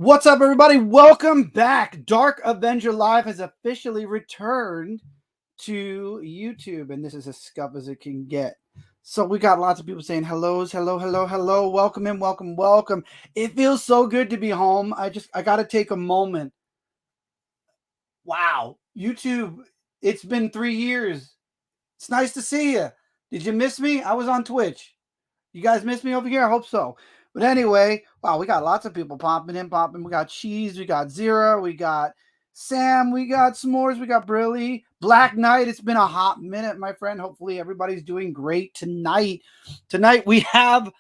What's up, everybody? Welcome back. Dark Avenger Live has officially returned to YouTube, and this is as scuff as it can get. So we got lots of people saying hellos, hello. Welcome in, welcome. It feels so good to be home. I got to take a moment. Wow, YouTube, it's been 3 years. It's nice to see you. Did you miss me? I was on Twitch. You guys miss me over here? I hope so. But anyway, wow, we got lots of people popping in. We got Cheese, we got Zira, we got Sam, we got S'mores, we got Brilly, Black Knight. It's been a hot minute, my friend. Hopefully everybody's doing great tonight. Tonight we have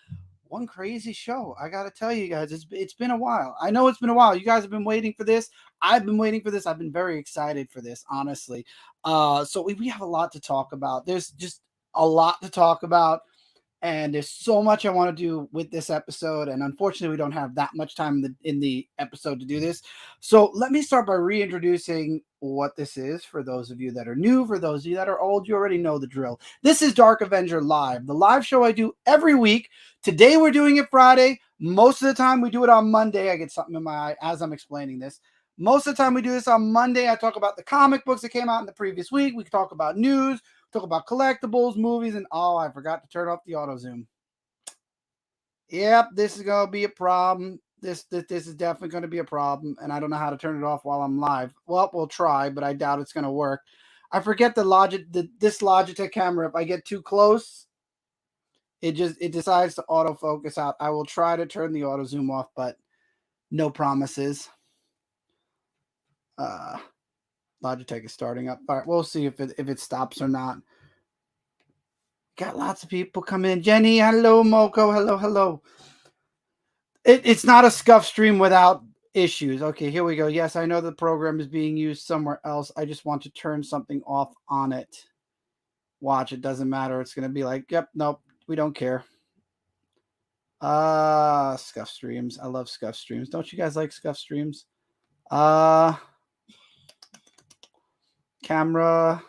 one crazy show. I got to tell you guys, it's been a while. I know it's been a while. You guys have been waiting for this. I've been waiting for this. I've been very excited for this, honestly. So we have a lot to talk about. There's just a lot to talk about. And there's so much I want to do with this episode. And unfortunately, we don't have that much time in the episode to do this. So let me start by reintroducing what this is for those of you that are new. For those of you that are old, you already know the drill. This is Dark Avenger Live, the live show I do every week. Today, we're doing it Friday. Most of the time, we do it on Monday. I get something in my eye as I'm explaining this. Most of the time, we do this on Monday. I talk about the comic books that came out in the previous week. We talk about news. Talk about collectibles, movies, and oh, I forgot to turn off the auto zoom. Yep, this is gonna be a problem. This is definitely gonna be a problem, and I don't know how to turn it off while I'm live. Well, we'll try, but I doubt it's gonna work. I forget this Logitech camera. If I get too close, it decides to autofocus out. I will try to turn the auto zoom off, but no promises. Logitech is starting up. All right, we'll see if it stops or not. Got lots of people come in. Jenny, hello. Moko, hello. It's not a scuff stream without issues. Okay, here we go. Yes, I know the program is being used somewhere else. I just want to turn something off on it. Watch, it doesn't matter. It's going to be like, yep, nope, we don't care. Scuff streams. I love scuff streams. Don't you guys like scuff streams? Camera.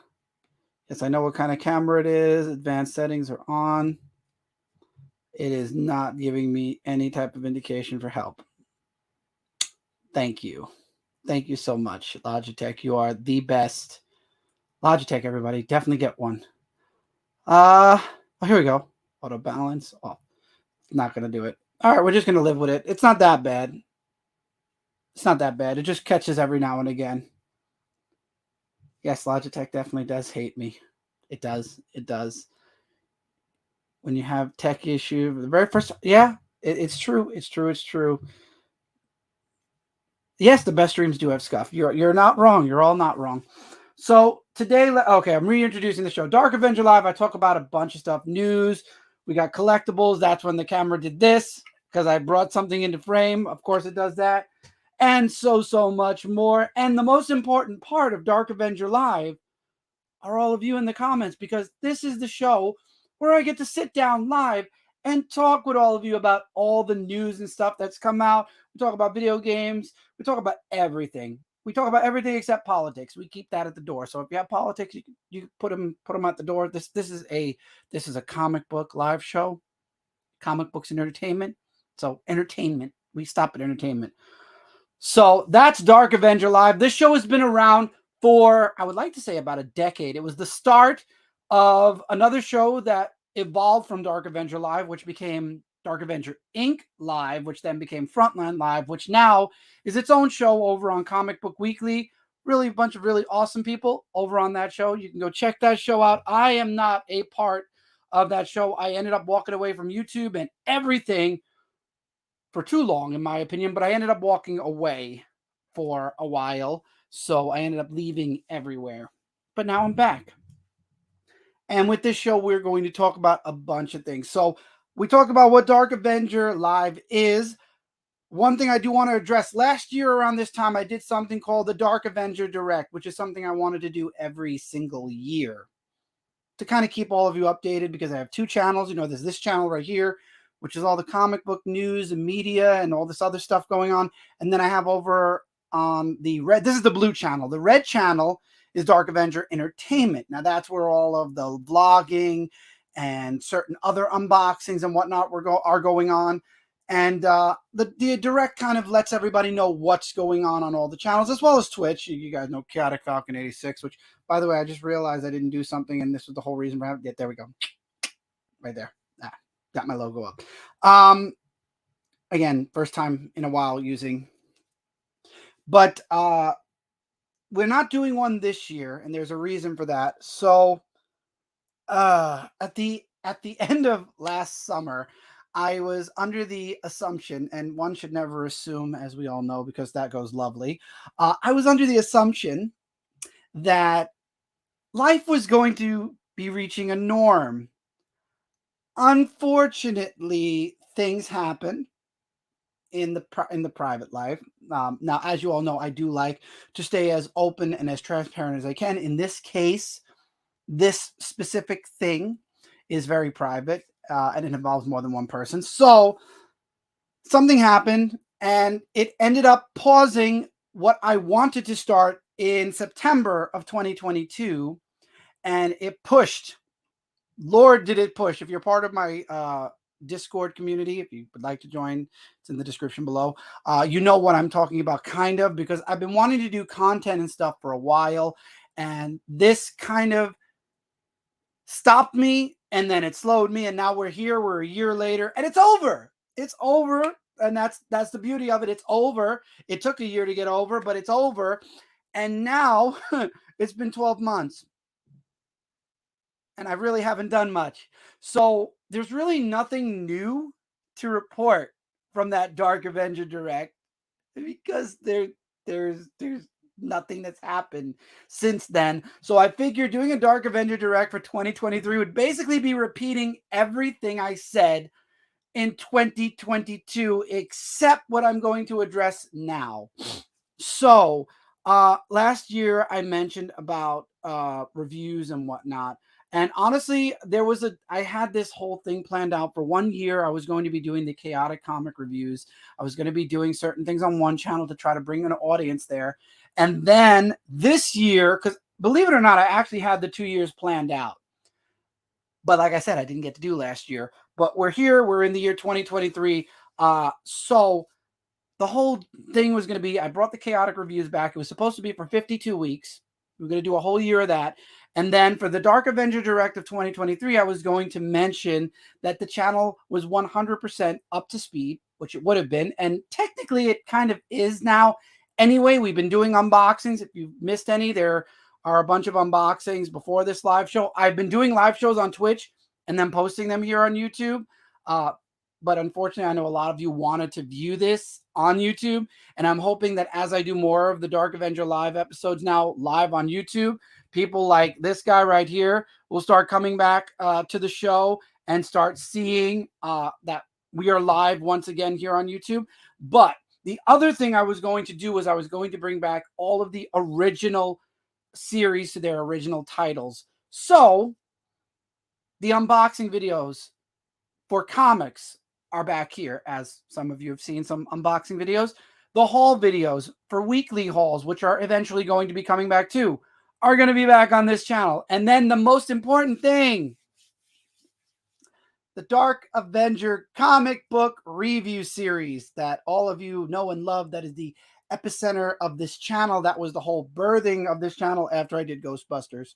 Yes, I know what kind of camera it is. Advanced settings are on. It is not giving me any type of indication for help. Thank you. Thank you so much, Logitech. You are the best. Logitech, everybody. Definitely get one. Oh, here we go. Auto balance. Oh, not going to do it. All right, we're just going to live with it. It's not that bad. It's not that bad. It just catches every now and again. Yes, Logitech definitely does hate me. It does. When you have tech issue, the very first, yeah, it's true. It's true. Yes, the best streams do have scuff. You're not wrong. You're all not wrong. So today, okay, I'm reintroducing the show. Dark Avenger Live, I talk about a bunch of stuff. News, we got collectibles. That's when the camera did this, because I brought something into frame. Of course it does that. And so much more. And the most important part of Dark Avenger Live are all of you in the comments, because this is the show where I get to sit down live and talk with all of you about all the news and stuff that's come out. We talk about video games. We talk about everything. We talk about everything except politics. We keep that at the door. So if you have politics, you put them at the door. This is a comic book live show. Comic books and entertainment. So entertainment. We stop at entertainment. So that's Dark Avenger Live. This show has been around for, I would like to say, about a decade. It was the start of another show that evolved from Dark Avenger Live, which became Dark Avenger Inc. Live, which then became Frontline Live, which now is its own show over on Comic Book Weekly. Really a bunch of really awesome people over on that show. You can go check that show out. I am not a part of that show. I ended up walking away from YouTube and everything for too long, in my opinion, but I ended up walking away for a while. So I ended up leaving everywhere. But now I'm back. And with this show, we're going to talk about a bunch of things. So we talk about what Dark Avenger Live is. One thing I do want to address, last year around this time, I did something called the Dark Avenger Direct, which is something I wanted to do every single year to kind of keep all of you updated, because I have two channels. You know, there's this channel right here, which is all the comic book news and media and all this other stuff going on. And then I have over on the red, this is the blue channel. The red channel is Dark Avenger Entertainment. Now that's where all of the vlogging and certain other unboxings and whatnot are going on. And the direct kind of lets everybody know what's going on all the channels, as well as Twitch. You guys know Chaotic Falcon 86, which, by the way, I just realized I didn't do something, and this was the whole reason for having it. There we go. Right there. Got my logo up. Again, first time in a while using. But we're not doing one this year, and there's a reason for that. So at the end of last summer, I was under the assumption, and one should never assume, as we all know, because that goes lovely. I was under the assumption that life was going to be reaching a norm. Unfortunately, things happen in the private life. Now, as you all know, I do like to stay as open and as transparent as I can. In this case, this specific thing is very private, and it involves more than one person. So something happened, and it ended up pausing what I wanted to start in September of 2022, and it pushed. Lord, did it push. If you're part of my Discord community, if you would like to join, it's in the description below. You know what I'm talking about, kind of, because I've been wanting to do content and stuff for a while, and this kind of stopped me, and then it slowed me, and now we're here. We're a year later, and it's over. It's over, and that's the beauty of it. It's over. It took a year to get over, but it's over, and now it's been 12 months. And I really haven't done much. So there's really nothing new to report from that Dark Avenger Direct, because there's nothing that's happened since then. So I figured doing a Dark Avenger Direct for 2023 would basically be repeating everything I said in 2022, except what I'm going to address now. So last year I mentioned about reviews and whatnot. And honestly, I had this whole thing planned out for 1 year. I was going to be doing the chaotic comic reviews. I was going to be doing certain things on one channel to try to bring an audience there. And then this year, because believe it or not, I actually had the 2 years planned out. But like I said, I didn't get to do last year. But we're here. We're in the year 2023. So the whole thing was going to be, I brought the chaotic reviews back. It was supposed to be for 52 weeks. We're going to do a whole year of that. And then for the Dark Avenger Direct of 2023, I was going to mention that the channel was 100% up to speed, which it would have been. And technically it kind of is now. Anyway, we've been doing unboxings. If you've missed any, there are a bunch of unboxings before this live show. I've been doing live shows on Twitch and then posting them here on YouTube. But unfortunately, I know a lot of you wanted to view this on YouTube, and I'm hoping that as I do more of the Dark Avenger live episodes now live on YouTube, people like this guy right here will start coming back to the show and start seeing that we are live once again here on YouTube. But the other thing I was going to do was I was going to bring back all of the original series to their original titles. So the unboxing videos for comics are back here, as some of you have seen some unboxing videos. The haul videos for weekly hauls, which are eventually going to be coming back too, are going to be back on this channel. And then the most important thing, the Dark Avenger comic book review series that all of you know and love. That is the epicenter of this channel. That was the whole birthing of this channel after I did Ghostbusters.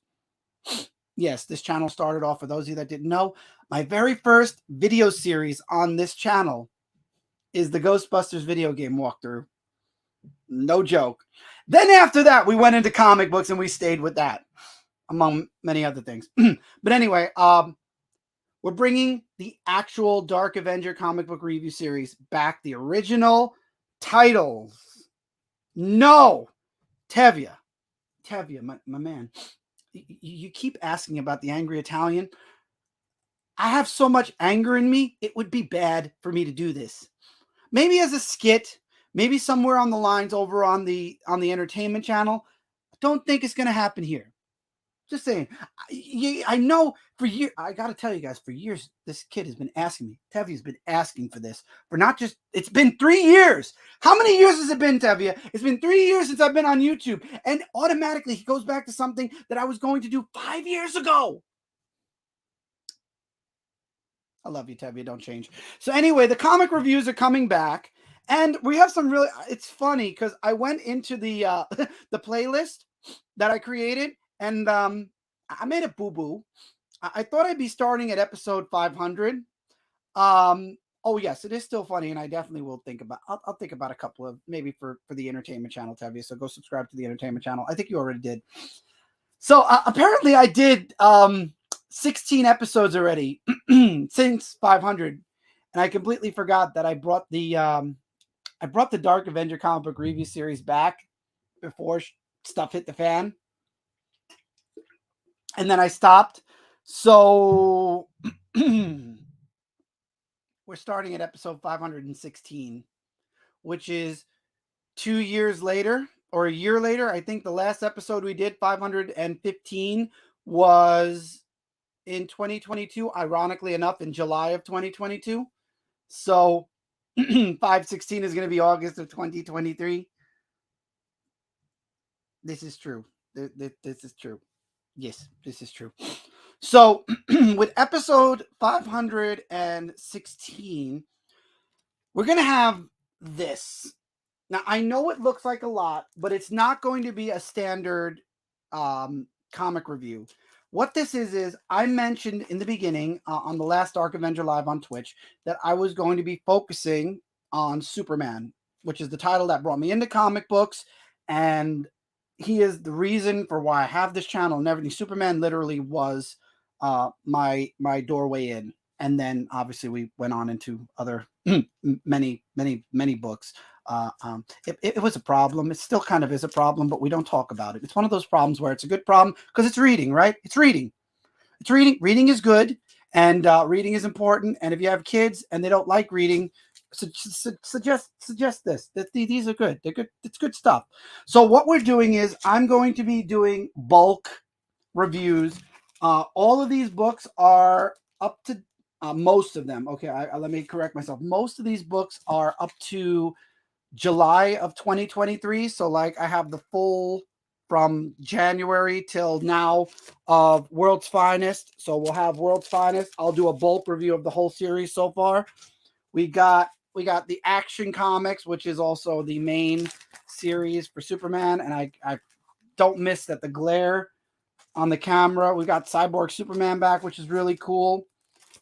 Yes, this channel started off, for those of you that didn't know, my very first video series on this channel is the Ghostbusters video game walkthrough. No joke. Then after that, we went into comic books and we stayed with that, among many other things. But anyway, we're bringing the actual Dark Avenger comic book review series back, the original titles. No, Tevye, my man. You keep asking about the angry Italian. I have so much anger in me, it would be bad for me to do this. Maybe as a skit, maybe somewhere on the lines over on the entertainment channel. I don't think it's going to happen here. Just saying. I know for years, I got to tell you guys, for years, this kid has been asking me. Tevye's been asking for this. For not just, it's been 3 years. How many years has it been, Tevye? It's been 3 years since I've been on YouTube. And automatically he goes back to something that I was going to do 5 years ago. I love you, Tevye. Don't change. So anyway, the comic reviews are coming back, and we have some really. It's funny because I went into the the playlist that I created, and I made a boo boo. I thought I'd be starting at episode 500. Oh yes, it is still funny, and I definitely will think about. I'll think about a couple of maybe for the entertainment channel, Tevye. So go subscribe to the entertainment channel. I think you already did. So apparently, I did 16 episodes already since 500, and I completely forgot that I brought the Dark Avenger comic book review series back before stuff hit the fan, and then I stopped. So we're starting at episode 516, which is 2 years later or a year later. I think the last episode we did, 515, was in 2022, ironically enough, in July of 2022. So 516 is going to be August of 2023. This is true. This is true. Yes, this is true. So with episode 516, we're going to have this. Now, I know it looks like a lot, but it's not going to be a standard comic review. What this is I mentioned in the beginning on the last Dark Avenger Live on Twitch that I was going to be focusing on Superman, which is the title that brought me into comic books, and he is the reason for why I have this channel and everything. Superman literally was my doorway in, and then obviously we went on into other many books. It was a problem. It still kind of is a problem, but we don't talk about it. It's one of those problems where it's a good problem because it's reading, right? It's reading. It's reading. Reading is good, and reading is important. And if you have kids and they don't like reading, suggest this. These are good. They're good. It's good stuff. So what we're doing is I'm going to be doing bulk reviews. All of these books are up to most of them. Okay, let me correct myself. Most of these books are up to July of 2023. So like I have the full from January till now of World's Finest. So we'll have World's Finest. I'll do a bulk review of the whole series so far. We got the Action Comics, which is also the main series for Superman. And I don't miss that the glare on the camera. We got Cyborg Superman back, which is really cool.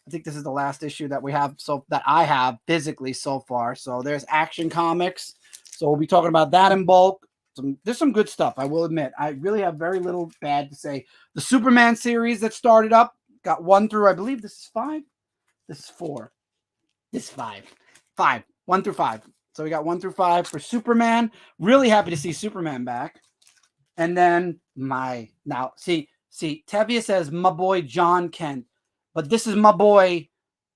I think this is the last issue that we have that I have physically so far. So there's Action Comics. So we'll be talking about that in bulk. There's some good stuff, I will admit. I really have very little bad to say. The Superman series that started up got 1 through, I believe this is 5. This is 4. This is 5. 5. 1 through 5. So we got 1 through 5 for Superman. Really happy to see Superman back. And then see, Tevye says my boy John Kent. But this is my boy,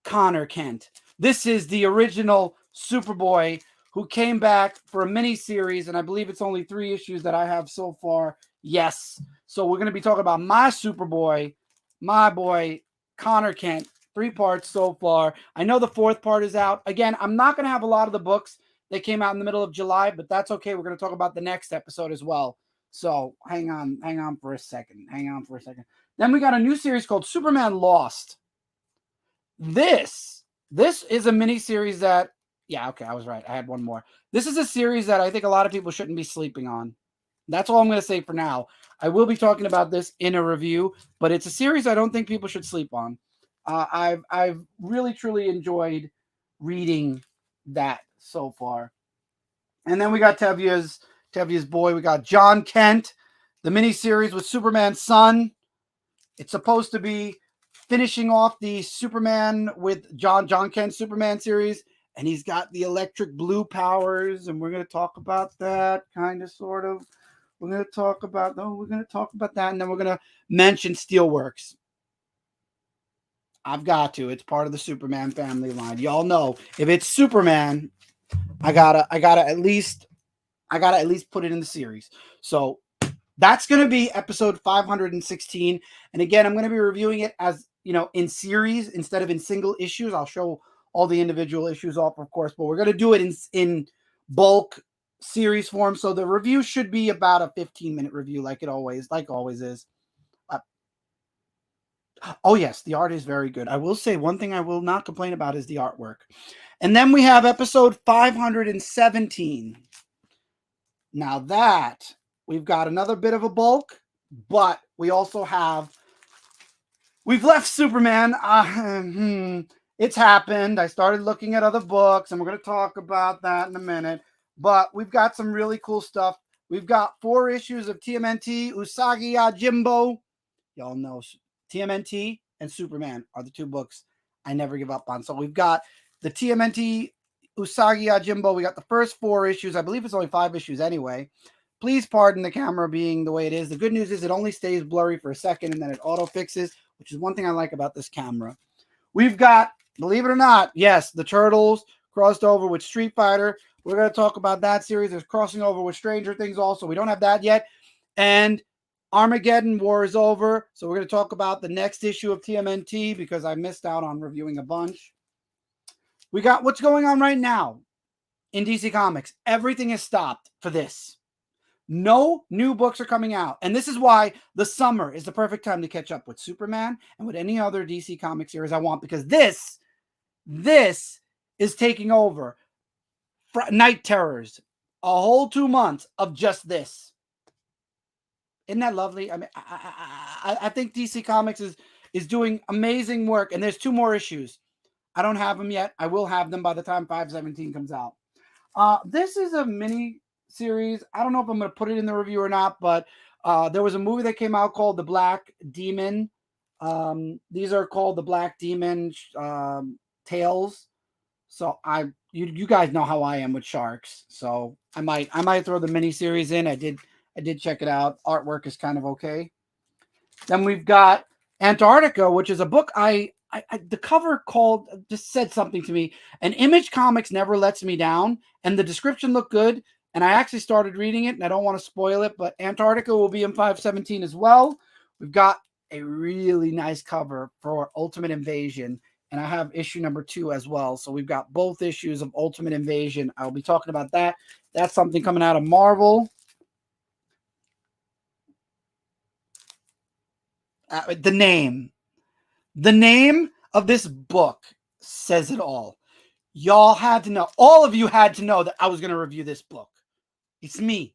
Connor Kent. This is the original Superboy who came back for a mini-series, and I believe it's only 3 issues that I have so far. Yes. So we're going to be talking about my Superboy, my boy, Connor Kent. 3 parts so far. I know the 4th part is out. Again, I'm not going to have a lot of the books that came out in the middle of July, but that's okay. We're going to talk about the next episode as well. So hang on for a second. Then we got a new series called Superman Lost. This is a mini series that, yeah, okay, I was right. I had one more. This is a series that I think a lot of people shouldn't be sleeping on. That's all I'm going to say for now. I will be talking about this in a review, but it's a series I don't think people should sleep on. I've really truly enjoyed reading that so far. And then we got Tevye's boy. We got John Kent, the miniseries with Superman's son. It's supposed to be finishing off the Superman with John Kent Superman series, and he's got the electric blue powers, and we're going to talk about that, kind of, sort of. We're going to talk about that, and then we're going to mention Steelworks. I've got to. It's part of the Superman family line. Y'all know if it's Superman, I gotta at least put it in the series. So that's going to be episode 516. And again, I'm going to be reviewing it as, in series instead of in single issues. I'll show all the individual issues off, of course, but we're going to do it in bulk series form. So the review should be about a 15-minute review like always is. Oh, yes, the art is very good. I will say one thing I will not complain about is the artwork. And then we have episode 517. Now that we've got another bit of a bulk, but we also have, we've left Superman. It's happened. I started looking at other books, and we're going to talk about that in a minute. But we've got some really cool stuff. We've got 4 issues of TMNT, Usagi Yojimbo. Y'all know TMNT and Superman are the 2 books I never give up on. So we've got the TMNT Usagi Yojimbo. We got the first 4 issues. I believe it's only 5 issues anyway. Please pardon the camera being the way it is. The good news is it only stays blurry for a second and then it auto fixes, which is one thing I like about this camera. We've got, believe it or not, yes, the Turtles crossed over with Street Fighter. We're going to talk about that series. There's crossing over with Stranger Things also. We don't have that yet. And Armageddon War is over. So we're going to talk about the next issue of TMNT because I missed out on reviewing a bunch. We got what's going on right now in DC Comics. Everything is stopped for this. No new books are coming out. And this is why the summer is the perfect time to catch up with Superman and with any other DC comic series I want, because this is taking over. Night Terrors, a whole 2 months of just this. Isn't that lovely? I mean, I think DC Comics is doing amazing work, and there's 2 more issues. I don't have them yet. I will have them by the time 517 comes out. This is a mini series. I don't know if I'm going to put it in the review or not, but there was a movie that came out called The Black Demon. These are called The Black Demon Tales. So you guys know how I am with sharks. So I might throw the mini series in. I did check it out. Artwork is kind of okay. Then we've got Antarctica, which is a book the cover just said something to me. And Image Comics never lets me down. And the description looked good. And I actually started reading it, and I don't want to spoil it, but Antarctica will be in 517 as well. We've got a really nice cover for Ultimate Invasion, and I have issue number 2 as well. So we've got both issues of Ultimate Invasion. I'll be talking about that. That's something coming out of Marvel. The name of this book says it all. Y'all had to know. All of you had to know that I was going to review this book. It's me.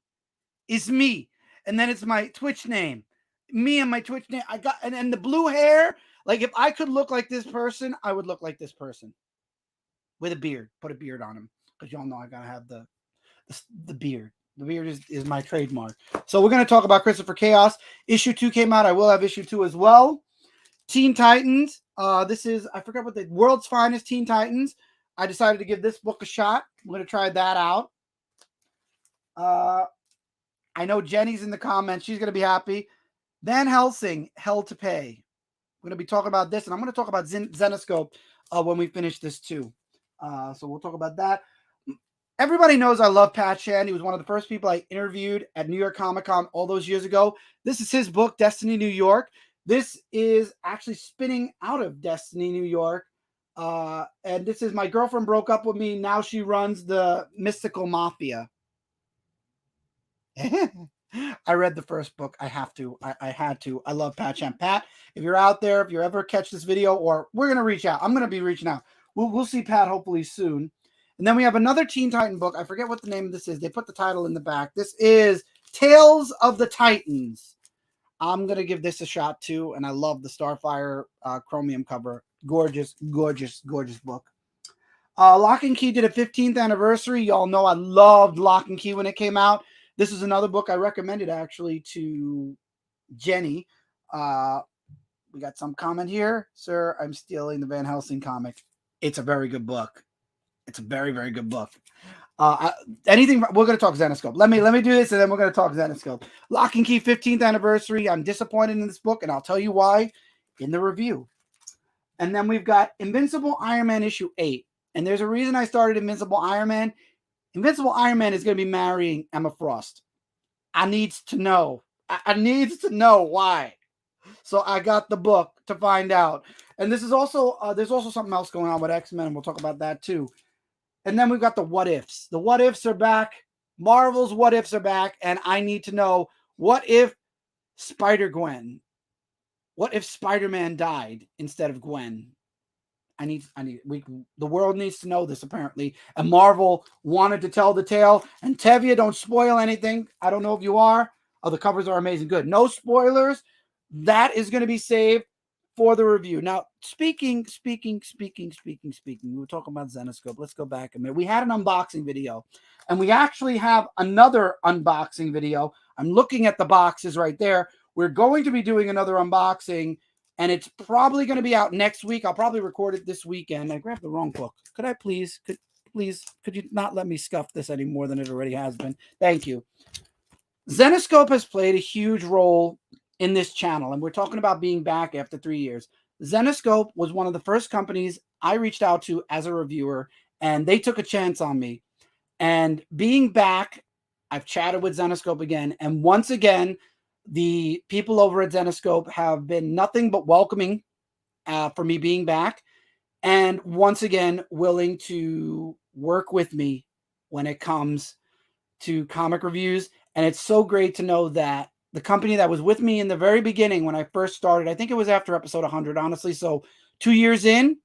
It's me. And then it's my Twitch name. Me and my Twitch name. I got and the blue hair. Like, if I could look like this person, I would look like this person. With a beard. Put a beard on him. Because y'all know I gotta have the beard. The beard is my trademark. So we're going to talk about Christopher Chaos. Issue 2 came out. I will have issue 2 as well. Teen Titans. This is, I forgot what the World's Finest Teen Titans. I decided to give this book a shot. I'm going to try that out. I know Jenny's in the comments. She's going to be happy. Van Helsing, Hell to Pay. We're going to be talking about this, and I'm going to talk about Zenoscope when we finish this too. So we'll talk about that. Everybody knows I love Pat Chan. He was one of the first people I interviewed at New York Comic Con all those years ago. This is his book, Destiny New York. This is actually spinning out of Destiny New York. And this is My Girlfriend Broke Up With Me. Now she runs the Mystical Mafia. I read the first book. I have to. I had to. I love Pat Chan. Pat, if you're out there, if you ever catch this video, or we're going to reach out. I'm going to be reaching out. We'll see Pat hopefully soon. And then we have another Teen Titan book. I forget what the name of this is. They put the title in the back. This is Tales of the Titans. I'm going to give this a shot too. And I love the Starfire chromium cover. Gorgeous, gorgeous, gorgeous book. Lock and Key did a 15th anniversary. Y'all know I loved Lock and Key when it came out. This is another book I recommended actually to Jenny. We got some comment here. Sir, I'm stealing the Van Helsing comic. It's a very good book. It's a very, very good book. Anything, we're going to talk Zenoscope. Let me do this, and then we're going to talk Zenoscope. Lock and Key 15th anniversary. I'm disappointed in this book, and I'll tell you why in the review. And then we've got Invincible Iron Man issue 8. And there's a reason I started Invincible Iron Man. Invincible Iron Man is going to be marrying Emma Frost. I needs to know. I needs to know why. So I got the book to find out. And this is also, there's also something else going on with X-Men, and we'll talk about that too. And then we've got the What Ifs. The What Ifs are back. Marvel's What Ifs are back. And I need to know, what if Spider-Gwen What if Spider-Man died instead of Gwen? The world needs to know this apparently. And Marvel wanted to tell the tale. And Tevia, don't spoil anything. I don't know if you are. Oh, the covers are amazing. Good. No spoilers. That is going to be saved for the review. Now, speaking. We were talking about Zenoscope. Let's go back a minute. We had an unboxing video, and we actually have another unboxing video. I'm looking at the boxes right there. We're going to be doing another unboxing, and it's probably going to be out next week. I'll probably record it this weekend. I grabbed the wrong book. Could I please, could you not let me scuff this any more than it already has been? Thank you. Zenoscope has played a huge role in this channel, and we're talking about being back after 3 years. Zenoscope was one of the first companies I reached out to as a reviewer, and they took a chance on me. And being back, I've chatted with Zenoscope again, and once again, the people over at Zenoscope have been nothing but welcoming for me being back, and once again willing to work with me when it comes to comic reviews. And it's so great to know that the company that was with me in the very beginning when I first started, I think it was after episode 100, honestly, so 2 years in,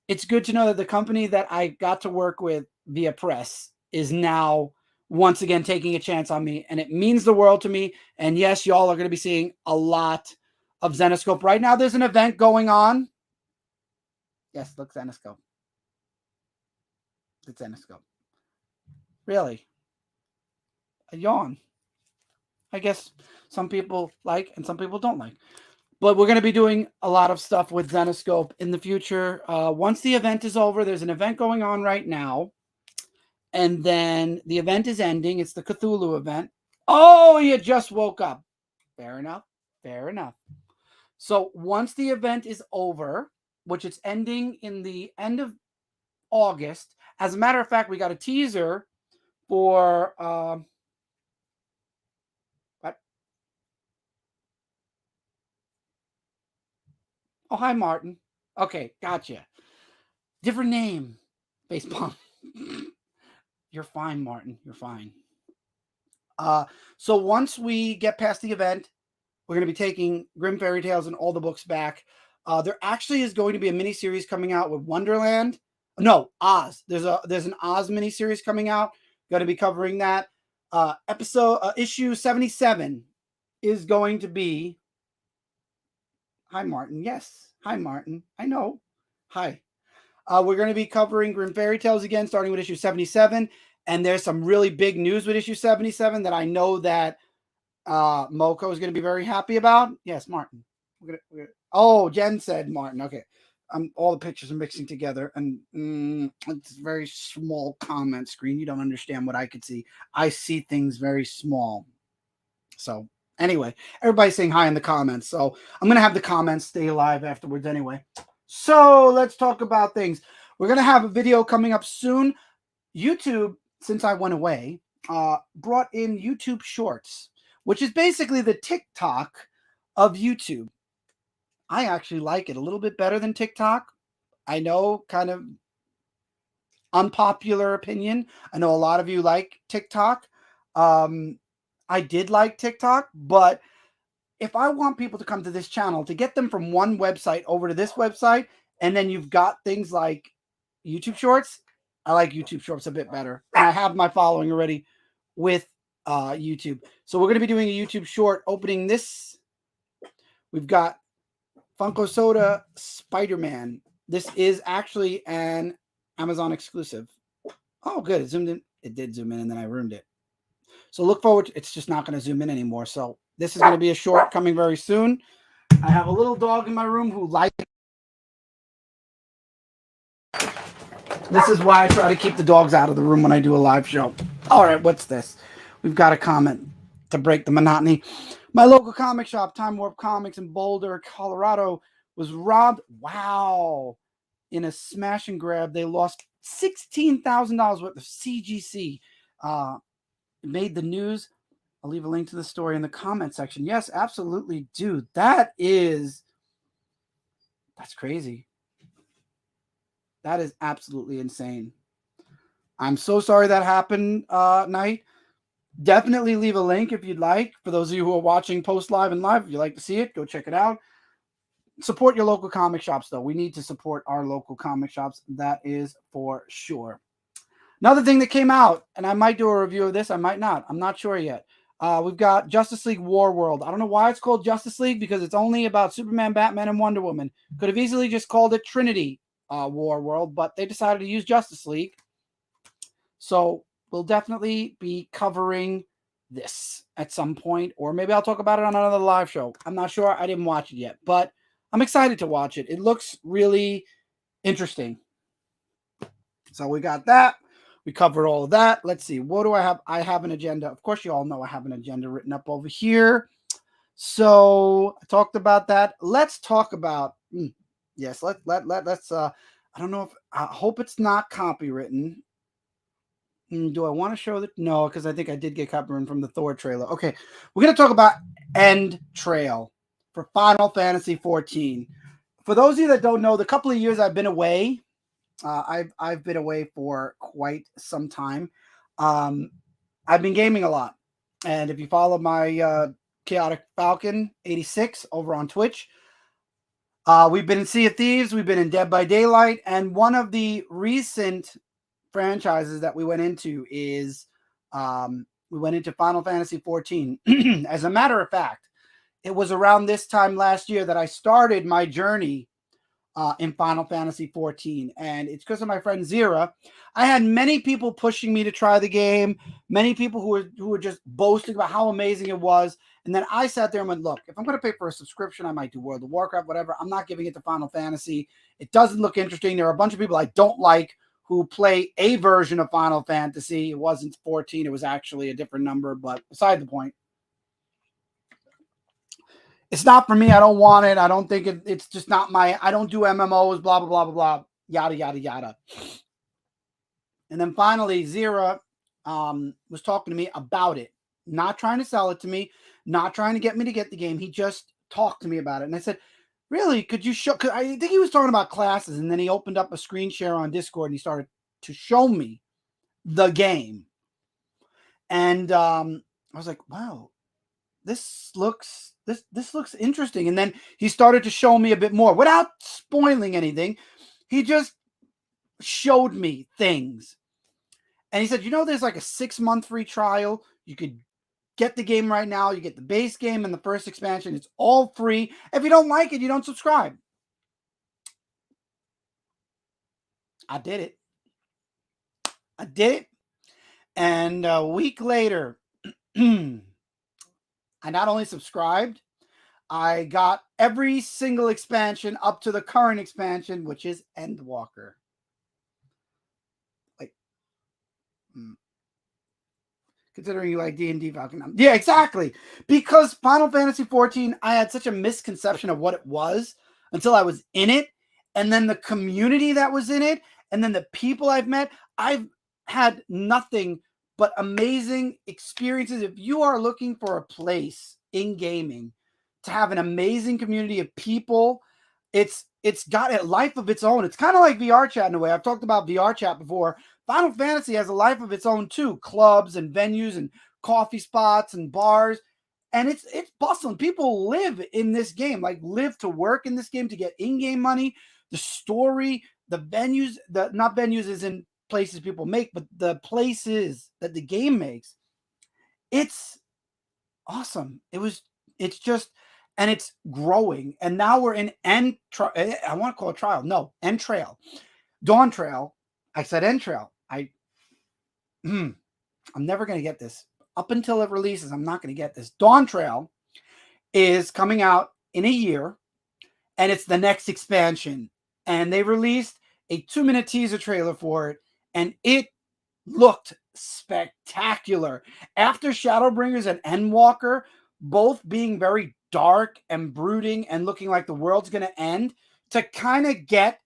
it's good to know that the company that I got to work with via press is now once again taking a chance on me, and it means the world to me. And yes, y'all are going to be seeing a lot of Zenoscope. Right now, there's an event going on. Yes, look, Zenoscope. It's Zenoscope. Really? A yawn. I guess some people like and some people don't like. But we're going to be doing a lot of stuff with Zenoscope in the future. Once the event is over, there's an event going on right now. And then the event is ending. It's the Cthulhu event. Oh, you just woke up. Fair enough. Fair enough. So once the event is over, which it's ending in the end of August. As a matter of fact, we got a teaser for what? Oh, hi, Martin. Okay, gotcha. Different name. Facepalm. You're fine, Martin. You're fine. So once we get past the event, we're going to be taking Grim Fairy Tales and all the books back. There actually is going to be a mini series coming out with Wonderland. No, Oz. There's an Oz mini series coming out. Going to be covering that. Issue 77 is going to be. Hi, Martin. Yes. Hi, Martin. I know. Hi. We're going to be covering Grim Fairy Tales again, starting with issue 77. And there's some really big news with issue 77 that I know that Moko is going to be very happy about. Yes, Martin. Oh, Jen said Martin. Okay. All the pictures are mixing together, and it's a very small comment screen. You don't understand what I could see. I see things very small. So anyway, everybody's saying hi in the comments. So I'm going to have the comments stay alive afterwards anyway. So let's talk about things. We're going to have a video coming up soon. YouTube, since I went away, brought in YouTube Shorts, which is basically the TikTok of YouTube. I actually like it a little bit better than TikTok. I know, kind of unpopular opinion. I know a lot of you like TikTok. I did like TikTok, but if I want people to come to this channel, to get them from one website over to this website, and then you've got things like YouTube Shorts, I like YouTube Shorts a bit better. And I have my following already with YouTube. So we're going to be doing a YouTube Short opening this. We've got Funko Soda Spider-Man. This is actually an Amazon exclusive. Oh, good. It zoomed in. It did zoom in, and then I ruined it. So look forward to, it's just not going to zoom in anymore. So this is going to be a short coming very soon. I have a little dog in my room who likes it. This is why I try to keep the dogs out of the room when I do a live show. All right, what's this? We've got a comment to break the monotony. My local comic shop, Time Warp Comics in Boulder, Colorado, was robbed. Wow. In a smash and grab. They lost $16,000 worth of CGC. It made the news. I'll leave a link to the story in the comment section. Yes, absolutely, dude. That's crazy. That is absolutely insane. I'm so sorry that happened, Knight. Definitely leave a link if you'd like. For those of you who are watching post live and live, if you'd like to see it, go check it out. Support your local comic shops, though. We need to support our local comic shops. That is for sure. Another thing that came out, and I might do a review of this, I might not. I'm not sure yet. We've got Justice League War World. I don't know why it's called Justice League, because it's only about Superman, Batman, and Wonder Woman. Could have easily just called it Trinity War World, but they decided to use Justice League. So we'll definitely be covering this at some point, or maybe I'll talk about it on another live show. I'm not sure. I didn't watch it yet, but I'm excited to watch it. It looks really interesting. So we got that. We covered all of that. Let's see. What do I have? I have an agenda. Of course, you all know I have an agenda written up over here. So I talked about that. Let's talk about, yes, let's, I don't know if, I hope it's not copywritten. Do I want to show that? No, because I think I did get copywritten from the Thor trailer. Okay. We're going to talk about End Trail for Final Fantasy XIV. For those of you that don't know, the couple of years I've been away, I've been away for quite some time. I've been gaming a lot, and if you follow my Chaotic Falcon 86 over on Twitch, we've been in Sea of Thieves, we've been in Dead by Daylight, and one of the recent franchises that we went into is we went into Final Fantasy XIV. As a matter of fact, it was around this time last year that I started my journey in Final Fantasy XIV, and it's because of my friend Zira. I had many people pushing me to try the game, many people who were just boasting about how amazing it was, and then I sat there and went, look, if I'm going to pay for a subscription, I might do World of Warcraft, whatever. I'm not giving it to Final Fantasy. It doesn't look interesting. There are a bunch of people I don't like who play a version of Final Fantasy. It wasn't 14. It was actually a different number, but beside the point. It's not for me. I don't want it. I don't think it's just not my, I don't do MMOs, blah, blah, blah, blah, blah, yada, yada, yada. And then finally, Zira was talking to me about it, not trying to sell it to me, not trying to get me to get the game. He just talked to me about it. And I said, really, could you show, cause I think he was talking about classes, and then he opened up a screen share on Discord and he started to show me the game. And I was like, wow, this looks interesting. And then he started to show me a bit more without spoiling anything. He just showed me things. And he said, there's like a 6-month free trial. You could get the game right now. You get the base game and the first expansion. It's all free. If you don't like it, you don't subscribe. I did it. And a week later, I not only subscribed, I got every single expansion up to the current expansion, which is Endwalker. Like, considering you like D&D Falcon. Yeah, exactly. Because Final Fantasy XIV, I had such a misconception of what it was until I was in it. And then the community that was in it, and then the people I've met, I've had nothing but amazing experiences. If you are looking for a place in gaming to have an amazing community of people, it's got a life of its own. It's kind of like VR chat in a way. I've talked about VR chat before. Final Fantasy has a life of its own too. Clubs and venues and coffee spots and bars. And it's bustling. People live in this game, like live to work in this game to get in-game money. The story, the venues, not venues as in places people make, but the places that the game makes. It's awesome. It's just, and it's growing. And now we're in I want to call it trial. No, End Trail. DawnTrail. I said End Trail. I'm never going to get this. Up until it releases, I'm not going to get this. DawnTrail is coming out in a year, and it's the next expansion. And they released a 2-minute teaser trailer for it, and it looked spectacular. After Shadowbringers and Endwalker, both being very dark and brooding and looking like the world's going to end, to kind of get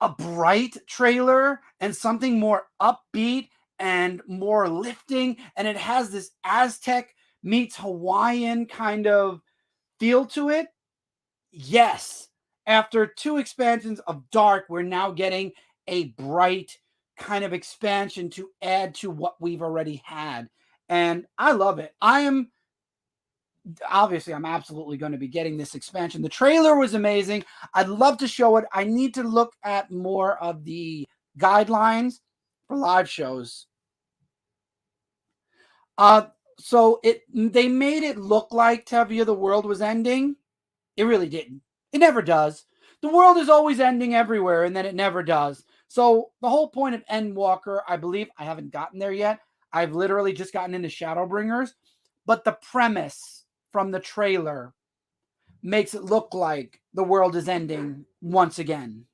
a bright trailer and something more upbeat and more lifting, and it has this Aztec meets Hawaiian kind of feel to it. Yes, after 2 expansions of dark, we're now getting a bright kind of expansion to add to what we've already had. And I love it. I'm absolutely going to be getting this expansion. The trailer was amazing. I'd love to show it. I need to look at more of the guidelines for live shows. So they made it look like Tevye the world was ending. It really didn't. It never does. The world is always ending everywhere, and then it never does. So the whole point of Endwalker, I believe, I haven't gotten there yet. I've literally just gotten into Shadowbringers. But the premise from the trailer makes it look like the world is ending once again.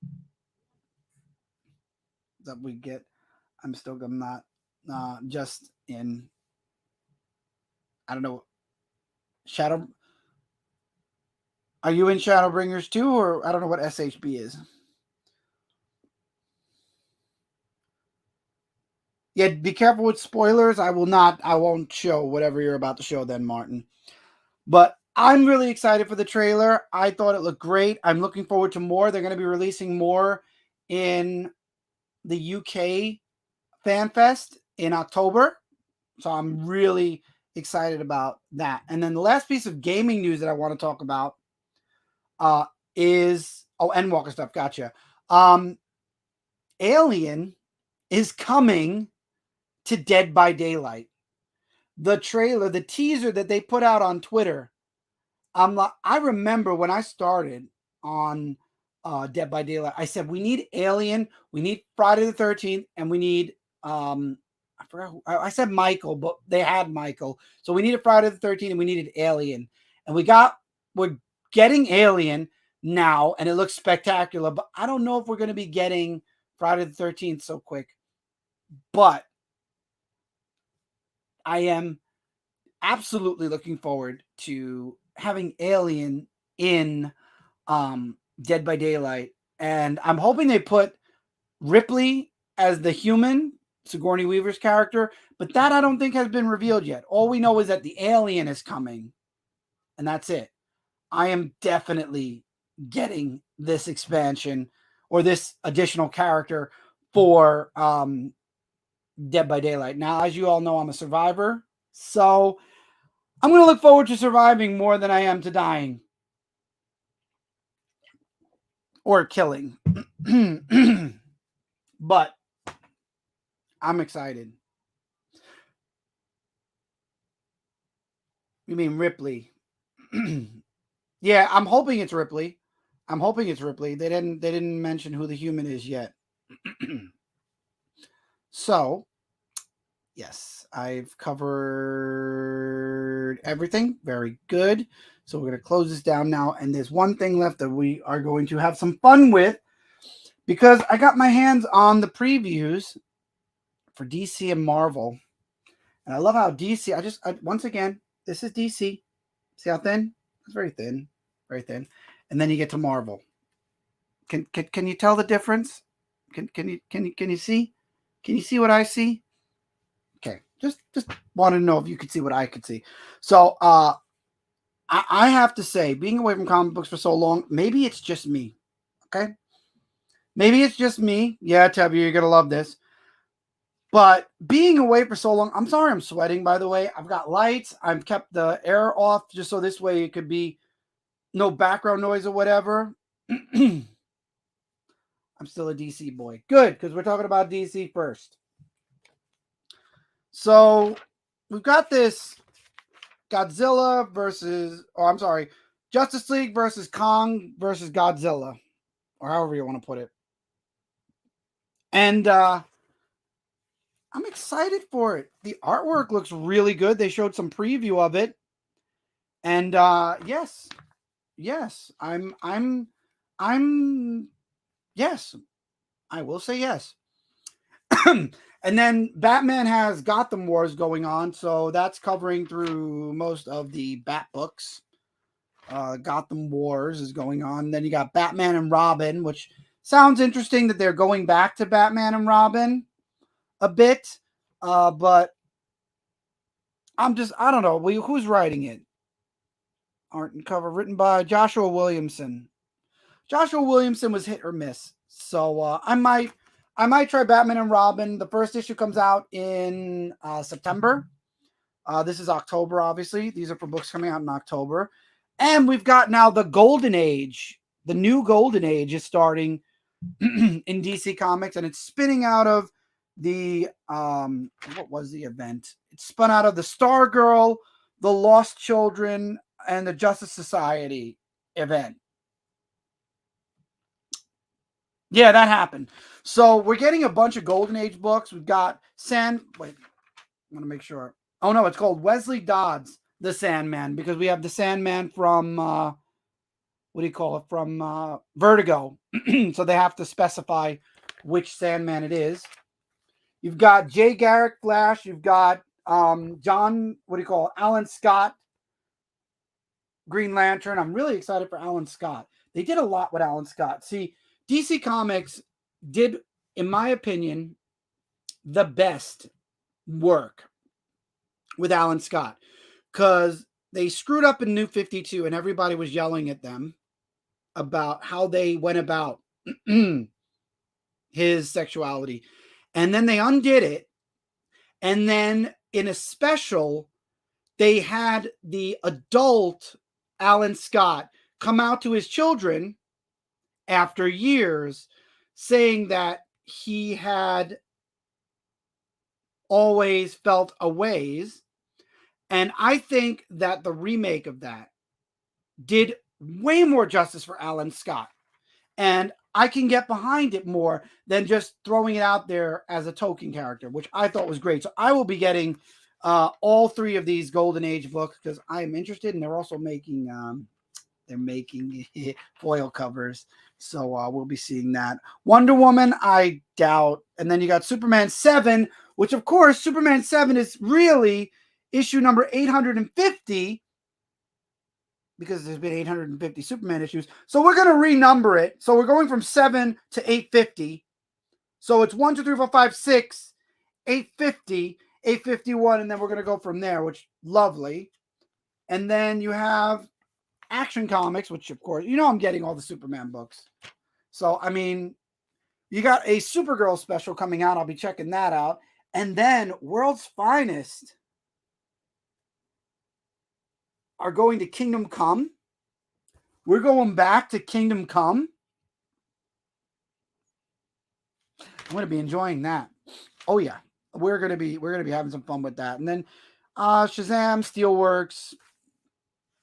That we get. I'm still not just in. I don't know. Shadow. Are you in Shadowbringers too, or I don't know what SHB is? Yeah, be careful with spoilers. I won't show whatever you're about to show then, Martin. But I'm really excited for the trailer. I thought it looked great. I'm looking forward to more. They're going to be releasing more in the UK Fan Fest in October. So I'm really excited about that. And then the last piece of gaming news that I want to talk about is Endwalker stuff. Gotcha. Alien is coming to Dead by Daylight. The trailer, the teaser that they put out on Twitter. I remember when I started on Dead by Daylight, I said we need Alien, we need Friday the 13th, and we need I forgot I said Michael, but they had Michael. So we needed Friday the 13th and we needed Alien. And we're getting Alien now, and it looks spectacular, but I don't know if we're going to be getting Friday the 13th so quick. But I am absolutely looking forward to having Alien in Dead by Daylight. And I'm hoping they put Ripley as the human, Sigourney Weaver's character, but that I don't think has been revealed yet. All we know is that the alien is coming, and that's it. I am definitely getting this expansion or this additional character for Dead by Daylight. Now, as you all know, I'm a survivor, so I'm going to look forward to surviving more than I am to dying or killing. But I'm excited. You mean Ripley? Yeah, I'm hoping it's Ripley. They didn't mention who the human is yet. So, yes, I've covered everything. Very good. So we're going to close this down now. And there's one thing left that we are going to have some fun with, because I got my hands on the previews for DC and Marvel. And I love how DC, once again, this is DC. See how thin? It's very thin. Very thin. And then you get to Marvel. Can you tell the difference? Can you see? Can you see what I see? Okay. Just wanted to know if you could see what I could see. So I have to say, being away from comic books for so long, maybe it's just me. Okay? Maybe it's just me. Yeah, Tevye, you're gonna love this. But being away for so long, I'm sorry I'm sweating, by the way. I've got lights. I've kept the air off just so this way it could be no background noise or whatever. I'm still a DC boy. Good, because we're talking about DC first. So we've got this Godzilla versus, Justice League versus Kong versus Godzilla, or however you want to put it. And I'm excited for it. The artwork looks really good. They showed some preview of it. And yes, yes, I will say yes. And then Batman has Gotham Wars going on, so that's covering through most of the Bat books. Gotham Wars is going on. Then you got Batman and Robin, which sounds interesting that they're going back to Batman and Robin a bit. But I don't know. Who's writing it? Art and cover written by Joshua Williamson. Joshua Williamson was hit or miss. So I might I might try Batman and Robin. The first issue comes out in September. This is October, obviously. These are for books coming out in October. And we've got now the Golden Age. The new Golden Age is starting in DC Comics, and it's spinning out of the what was the event? It spun out of the Stargirl, the Lost Children, and the Justice Society event. Yeah, that happened. So we're getting a bunch of Golden Age books. We've got wait, I want to make sure. Oh no, it's called Wesley Dodds, the Sandman, because we have the Sandman from what do you call it? From Vertigo. So they have to specify which Sandman it is. You've got Jay Garrick Flash. You've got John, what do you call it? Alan Scott, Green Lantern. I'm really excited for Alan Scott. They did a lot with Alan Scott. See, DC Comics did, in my opinion, the best work with Alan Scott, because they screwed up in New 52 and everybody was yelling at them about how they went about his sexuality. And then they undid it. And then in a special, they had the adult Alan Scott come out to his children after years saying that he had always felt a ways. And I think that the remake of that did way more justice for Alan Scott. And I can get behind it more than just throwing it out there as a token character, which I thought was great. So I will be getting all three of these Golden Age books because I am interested, and they're also making foil covers. So we'll be seeing that. Wonder Woman, I doubt. And then you got Superman 7, which of course, Superman 7 is really issue number 850 because there's been 850 Superman issues. So we're going to renumber it. So we're going from 7 to 850. So it's 1, 2, 3, 4, 5, 6, 850, 851, and then we're going to go from there, which lovely. And then you have Action Comics, which of course, you know, I'm getting all the Superman books. So, I mean, you got a Supergirl special coming out. I'll be checking that out. And then World's Finest are going to Kingdom Come. We're going back to Kingdom Come. I'm going to be enjoying that. Oh yeah, we're going to be having some fun with that. And then Shazam, Steelworks.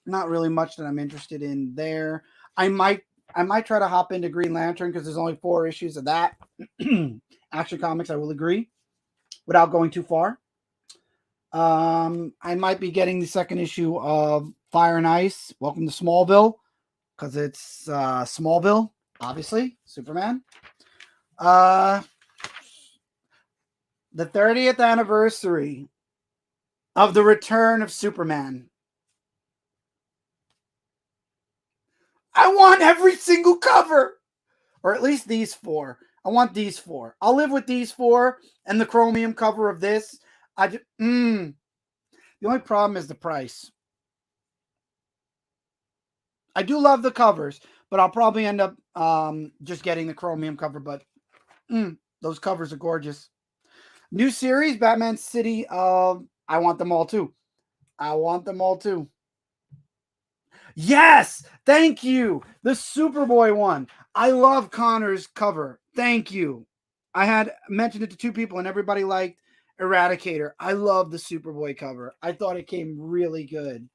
Not really much that I'm interested in there. I might try to hop into Green Lantern because there's only 4 issues of that. Action Comics, I will agree, without going too far. I might be getting the second issue of Fire and Ice. Welcome to Smallville, because it's Smallville, obviously, Superman. The 30th anniversary of the return of Superman. I want every single cover, or at least these 4. I want these 4. I'll live with these 4 and the chromium cover of this. The only problem is the price. I do love the covers, but I'll probably end up just getting the chromium cover. But those covers are gorgeous. New series, Batman City. I want them all too. I want them all too. Yes, thank you. The Superboy one. I love Connor's cover. Thank you. I had mentioned it to 2 people and everybody liked Eradicator. I love the Superboy cover. I thought it came really good.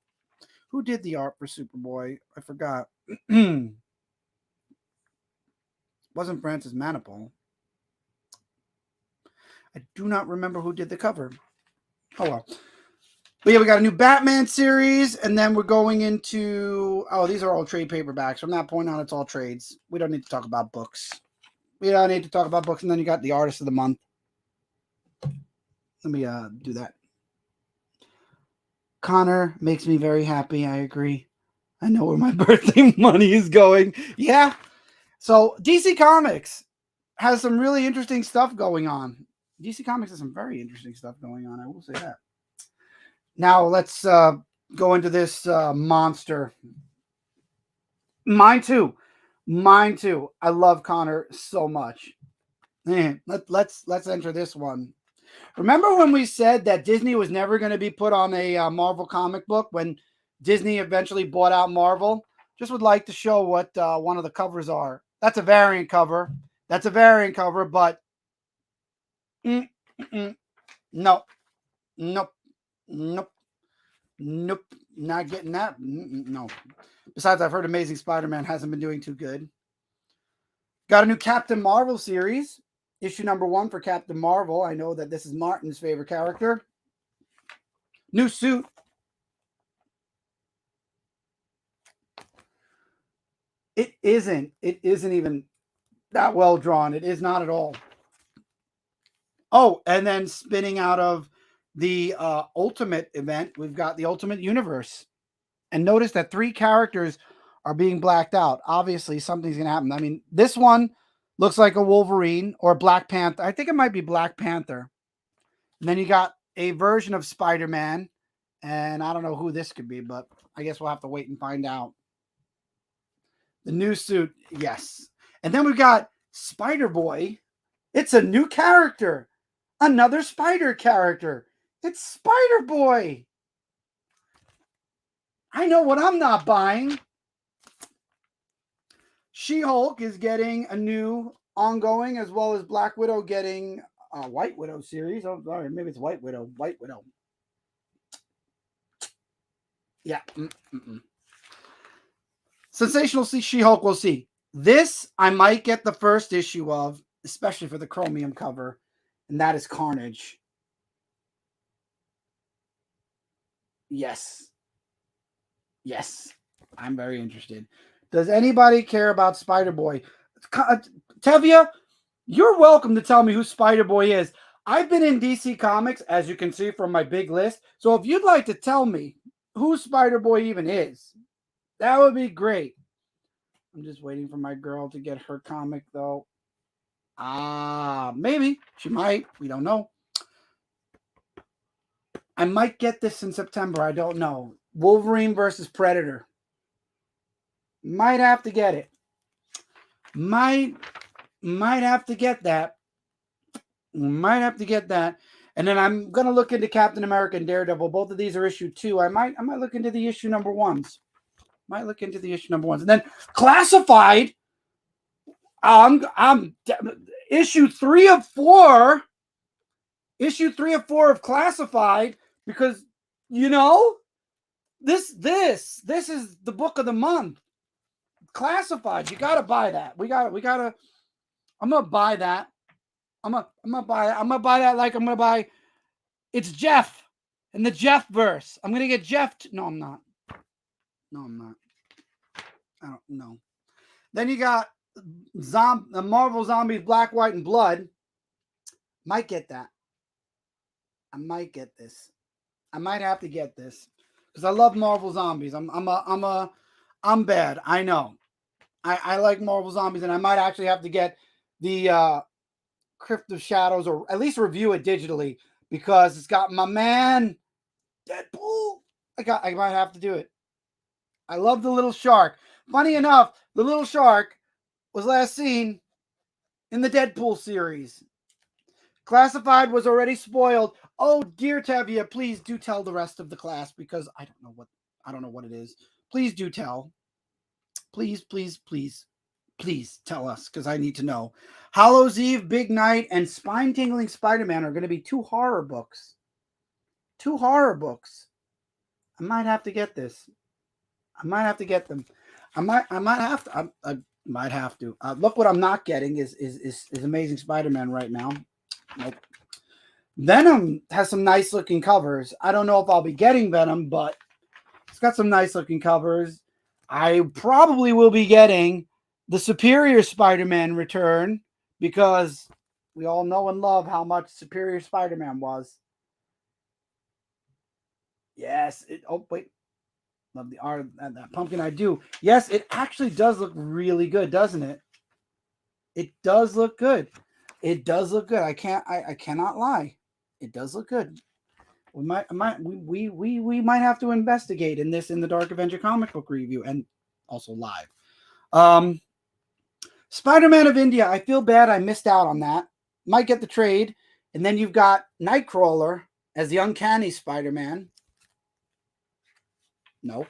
Who did the art for Superboy? I forgot. Wasn't Francis Manipul. I do not remember who did the cover. Oh well. But yeah, we got a new Batman series, and then we're going into... Oh, these are all trade paperbacks. From that point on, it's all trades. We don't need to talk about books. We don't need to talk about books. And then you got the Artist of the Month. Let me do that. Connor makes me very happy. I agree. I know where my birthday money is going. Yeah. So DC Comics has some really interesting stuff going on. DC Comics has some very interesting stuff going on. I will say that. Now let's go into this monster. Mine too. I love Connor so much. Let's enter this one. Remember when we said that Disney was never going to be put on a Marvel comic book when Disney eventually bought out Marvel? Just would like to show what one of the covers are. That's a variant cover. That's a variant cover, but no, nope, nope, nope, not getting that. No. Besides, I've heard Amazing Spider-Man hasn't been doing too good. Got a new Captain Marvel series. Issue number 1 for Captain Marvel. I know that this is Martin's favorite character. New suit. It isn't even that well drawn. It is not at all. Oh, and then spinning out of the Ultimate event, we've got the Ultimate Universe. And notice that 3 characters are being blacked out. Obviously, something's going to happen. I mean, this one looks like a Wolverine or Black Panther. I think it might be Black Panther. And then you got a version of Spider-Man. And I don't know who this could be, but I guess we'll have to wait and find out. The new suit, yes. And then we've got Spider-Boy. It's a new character. Another Spider character. It's Spider-Boy. I know what I'm not buying. She-Hulk is getting a new ongoing, as well as Black Widow getting a White Widow series. Oh, sorry, maybe it's White Widow. White Widow. Yeah. Sensational She-Hulk, we'll see. This, I might get the first issue of, especially for the chromium cover, and that is Carnage. Yes. Yes. I'm very interested. Does anybody care about Spider-Boy? Tevia, you're welcome to tell me who Spider-Boy is. I've been in DC Comics, as you can see from my big list. So if you'd like to tell me who Spider-Boy even is, that would be great. I'm just waiting for my girl to get her comic, though. Maybe. She might. We don't know. I might get this in September. I don't know. Wolverine versus Predator. Might have to get it. Might have to get that. Might have to get that. And then I'm gonna look into Captain America and Daredevil. Both of these are issue 2. I might look into the issue number 1s. Might look into the issue number 1s. And then Classified. I'm issue 3 of 4. Issue 3 of 4 of Classified, because you know this is the book of the month. Classified. You gotta buy that. We gotta. I'm gonna buy that. I'm gonna buy that like I'm gonna buy. It's Jeff in the Jeff verse. I'm gonna get Jeff. No, I'm not. No, I'm not. I don't know. Then you got the Marvel Zombies Black, White, and Blood. Might get that. I might get this. I might have to get this because I love Marvel Zombies. I'm bad. I know. I like Marvel Zombies, and I might actually have to get the Crypt of Shadows, or at least review it digitally, because it's got my man Deadpool. I might have to do it. I love the little shark. Funny enough, the little shark was last seen in the Deadpool series. Classified was already spoiled. Oh, dear Tevia, please do tell the rest of the class, because I don't know what it is. Please do tell. Please tell us, because I need to know. Hallows Eve, Big Night, and Spine-Tingling Spider-Man are going to be 2 horror books. 2 horror books. I might have to get this. I might have to get them. I might have to. Look what I'm not getting is Amazing Spider-Man right now. Like, Venom has some nice looking covers. I don't know if I'll be getting Venom, but it's got some nice looking covers. I probably will be getting the Superior Spider-Man return, because we all know and love how much Superior Spider-Man was. Yes. Oh, wait. Love the art. That pumpkin, I do. Yes, it actually does look really good, doesn't it? It does look good. It does look good. I cannot lie. It does look good. We might have to investigate in the Dark Avenger comic book review, and also live. Spider-Man of India. I feel bad I missed out on that. might get the trade. And then you've got Nightcrawler as the Uncanny Spider-Man. No.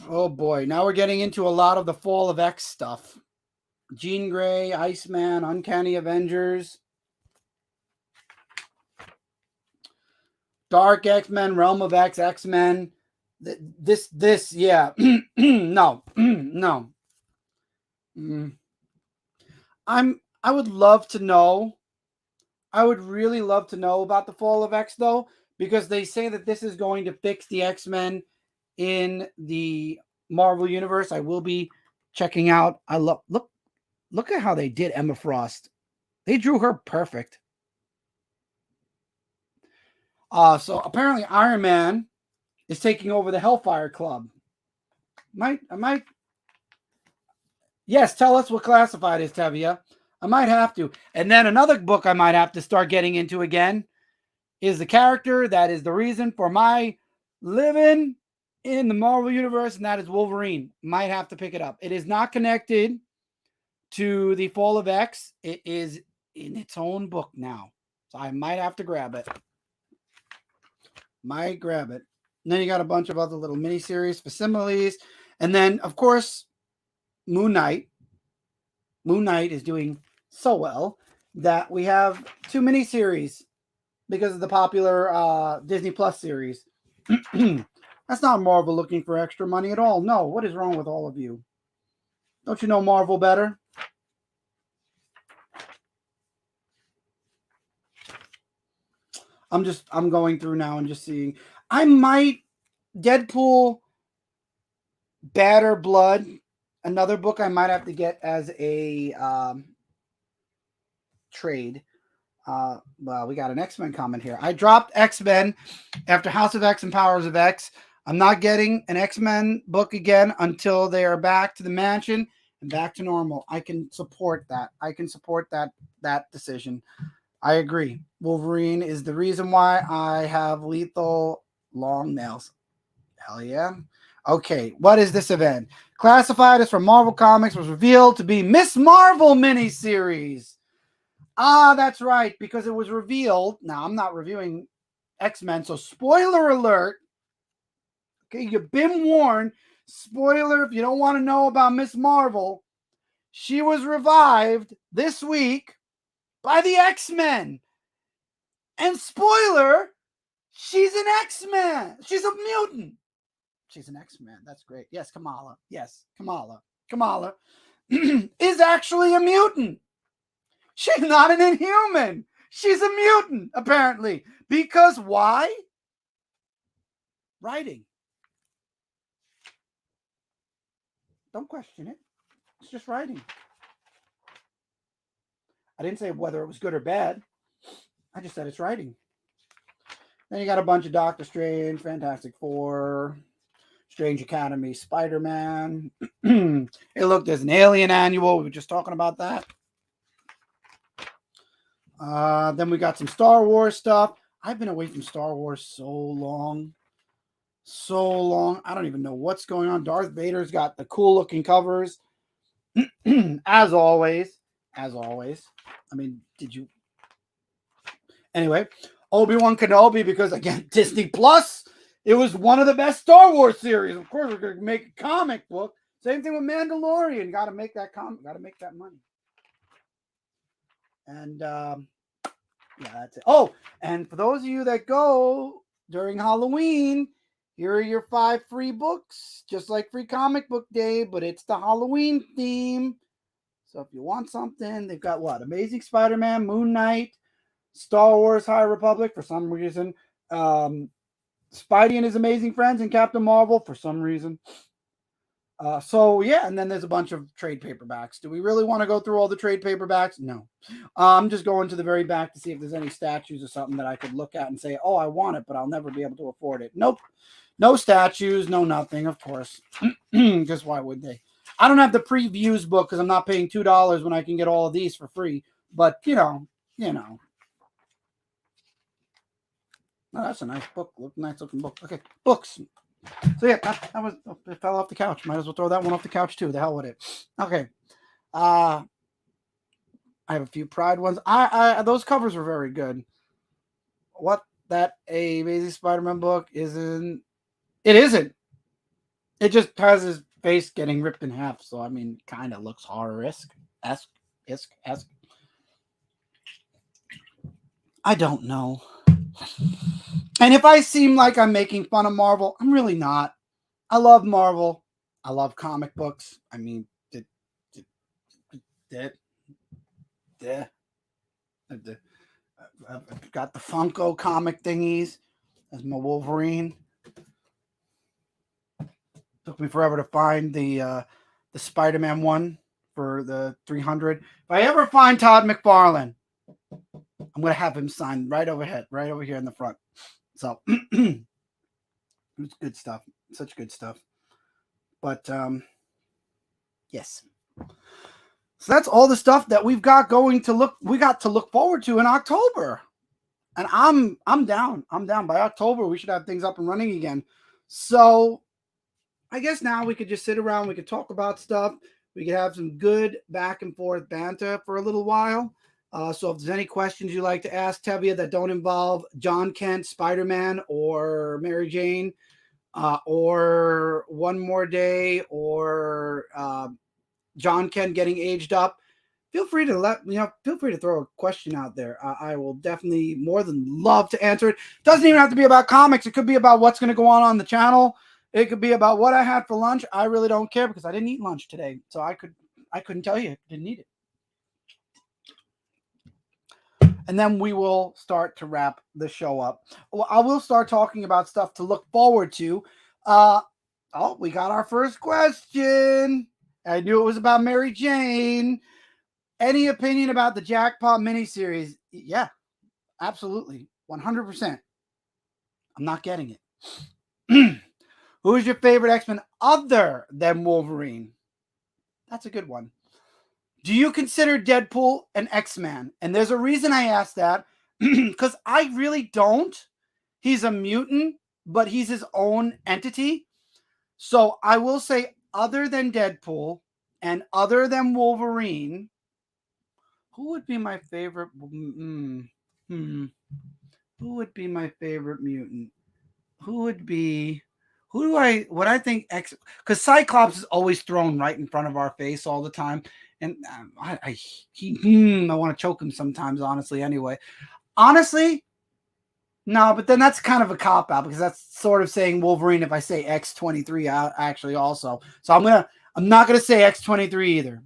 Oh boy, now we're getting into a lot of the Fall of X stuff. Jean Grey, Iceman, Uncanny Avengers, Dark X-Men, Realm of X, X-Men. This, yeah. No. No. I would love to know. I would really love to know about the Fall of X, though, because they say that this is going to fix the X-Men in the Marvel Universe. I will be checking out. I love look at how they did Emma Frost. They drew her perfect. So apparently Iron Man is taking over the Hellfire Club. I might. Yes, tell us what Classified is, Tevia. I might have to. And then another book I might have to start getting into again is the character that is the reason for my living in the Marvel Universe, and that is Wolverine. Might have to pick it up. It is not connected to the Fall of X. It is in its own book now. So I might have to grab it. Might grab it. And then you got a bunch of other little miniseries, facsimiles. And then, of course, Moon Knight. Moon Knight is doing so well that we have 2 miniseries because of the popular Disney Plus series. That's not Marvel looking for extra money at all. No, what is wrong with all of you? Don't you know Marvel better? I'm going through now and just seeing. I might Deadpool Badder Blood, another book I might have to get as a trade. Well, we got an X-Men comment here. I dropped X-Men after House of X and Powers of X. I'm not getting an X-Men book again until they are back to the mansion and back to normal. I can support that. I can support that decision. I agree. Wolverine is the reason why I have lethal long nails. Hell yeah. Okay, what is this event? Classified as from Marvel Comics was revealed to be Miss Marvel miniseries. Ah, that's right, because it was revealed. Now, I'm not reviewing X-Men, so spoiler alert. Okay, you've been warned. Spoiler, if you don't want to know about Miss Marvel, she was revived this week by the X-Men. And spoiler, she's an X-Men. She's a mutant. She's an X-Men. That's great. Yes, Kamala. Yes, Kamala. Kamala is actually a mutant. She's not an Inhuman. She's a mutant, apparently. Because why? Writing. Don't question it. It's just writing. I didn't say whether it was good or bad. I just said it's writing. Then you got a bunch of Doctor Strange, Fantastic Four, Strange Academy, Spider-Man. Hey, look, there's an Alien Annual. We were just talking about that. Then we got some Star Wars stuff. I've been away from Star Wars so long. So long. I don't even know what's going on. Darth Vader's got the cool looking covers. As always. As always. I mean, did you... Anyway, Obi-Wan Kenobi, because again, Disney Plus, it was one of the best Star Wars series. Of course, we're going to make a comic book. Same thing with Mandalorian. Got to make that comic. Got to make that money. And yeah, that's it. Oh, and for those of you that go during Halloween, here are your 5 free books, just like Free Comic Book Day, but it's the Halloween theme. So if you want something, they've got what? Amazing Spider-Man, Moon Knight, Star Wars High Republic for some reason, Spidey and His Amazing Friends, and Captain Marvel for some reason. So yeah, and then there's a bunch of trade paperbacks. Do we really want to go through all the trade paperbacks? No. I'm just going to the very back to see if there's any statues or something that I could look at and say, oh, I want it, but I'll never be able to afford it. Nope. No statues, no nothing, of course. Because why would they? I don't have the previews book because I'm not paying $2 when I can get all of these for free. But, you know. Oh, that's a nice book. Nice looking book. Okay, books. So yeah, that was, it fell off the couch. Might as well throw that one off the couch too. The hell with it. Okay. I have a few Pride ones. Those covers were very good. What, that a Amazing Spider-Man book isn't? It isn't. It just has his face getting ripped in half. So I mean, kind of looks horror-esque. Esque. I don't know. And if I seem like I'm making fun of Marvel, I'm really not. I love Marvel. I love comic books. I mean, I've got the Funko comic thingies as my Wolverine. Took me forever to find the Spider-Man one for the 300. If I ever find Todd McFarlane, I'm gonna have him signed right over here in the front. So it's good stuff. Such good stuff. But yes. So that's all the stuff that we got to look forward to in October. And I'm down. I'm down. By October, we should have things up and running again. So I guess now we could just sit around, we could talk about stuff. We could have some good back and forth banter for a little while. So if there's any questions you'd like to ask Tevia that don't involve John Kent, Spider-Man, or Mary Jane, or One More Day, or John Kent getting aged up, feel free to throw a question out there. I will definitely more than love to answer it. Doesn't even have to be about comics. It could be about what's going to go on the channel. It could be about what I had for lunch. I really don't care because I didn't eat lunch today. So I couldn't tell you. Didn't eat it. And then we will start to wrap the show up. Well, I will start talking about stuff to look forward to. We got our first question. I knew it was about Mary Jane. Any opinion about the Jackpot miniseries? Yeah, absolutely. 100%. I'm not getting it. Who is your favorite X-Men other than Wolverine? That's a good one. Do you consider Deadpool an X-Man? And there's a reason I asked that, because I really don't. He's a mutant, but he's his own entity. So I will say, other than Deadpool and other than Wolverine, who would be my favorite? Who would be my favorite mutant? What I think X, because Cyclops is always thrown right in front of our face all the time. And I want to choke him sometimes, honestly, anyway. Honestly, no, but then that's kind of a cop-out because that's sort of saying Wolverine if I say X-23 out actually also. So I'm not gonna say X-23 either.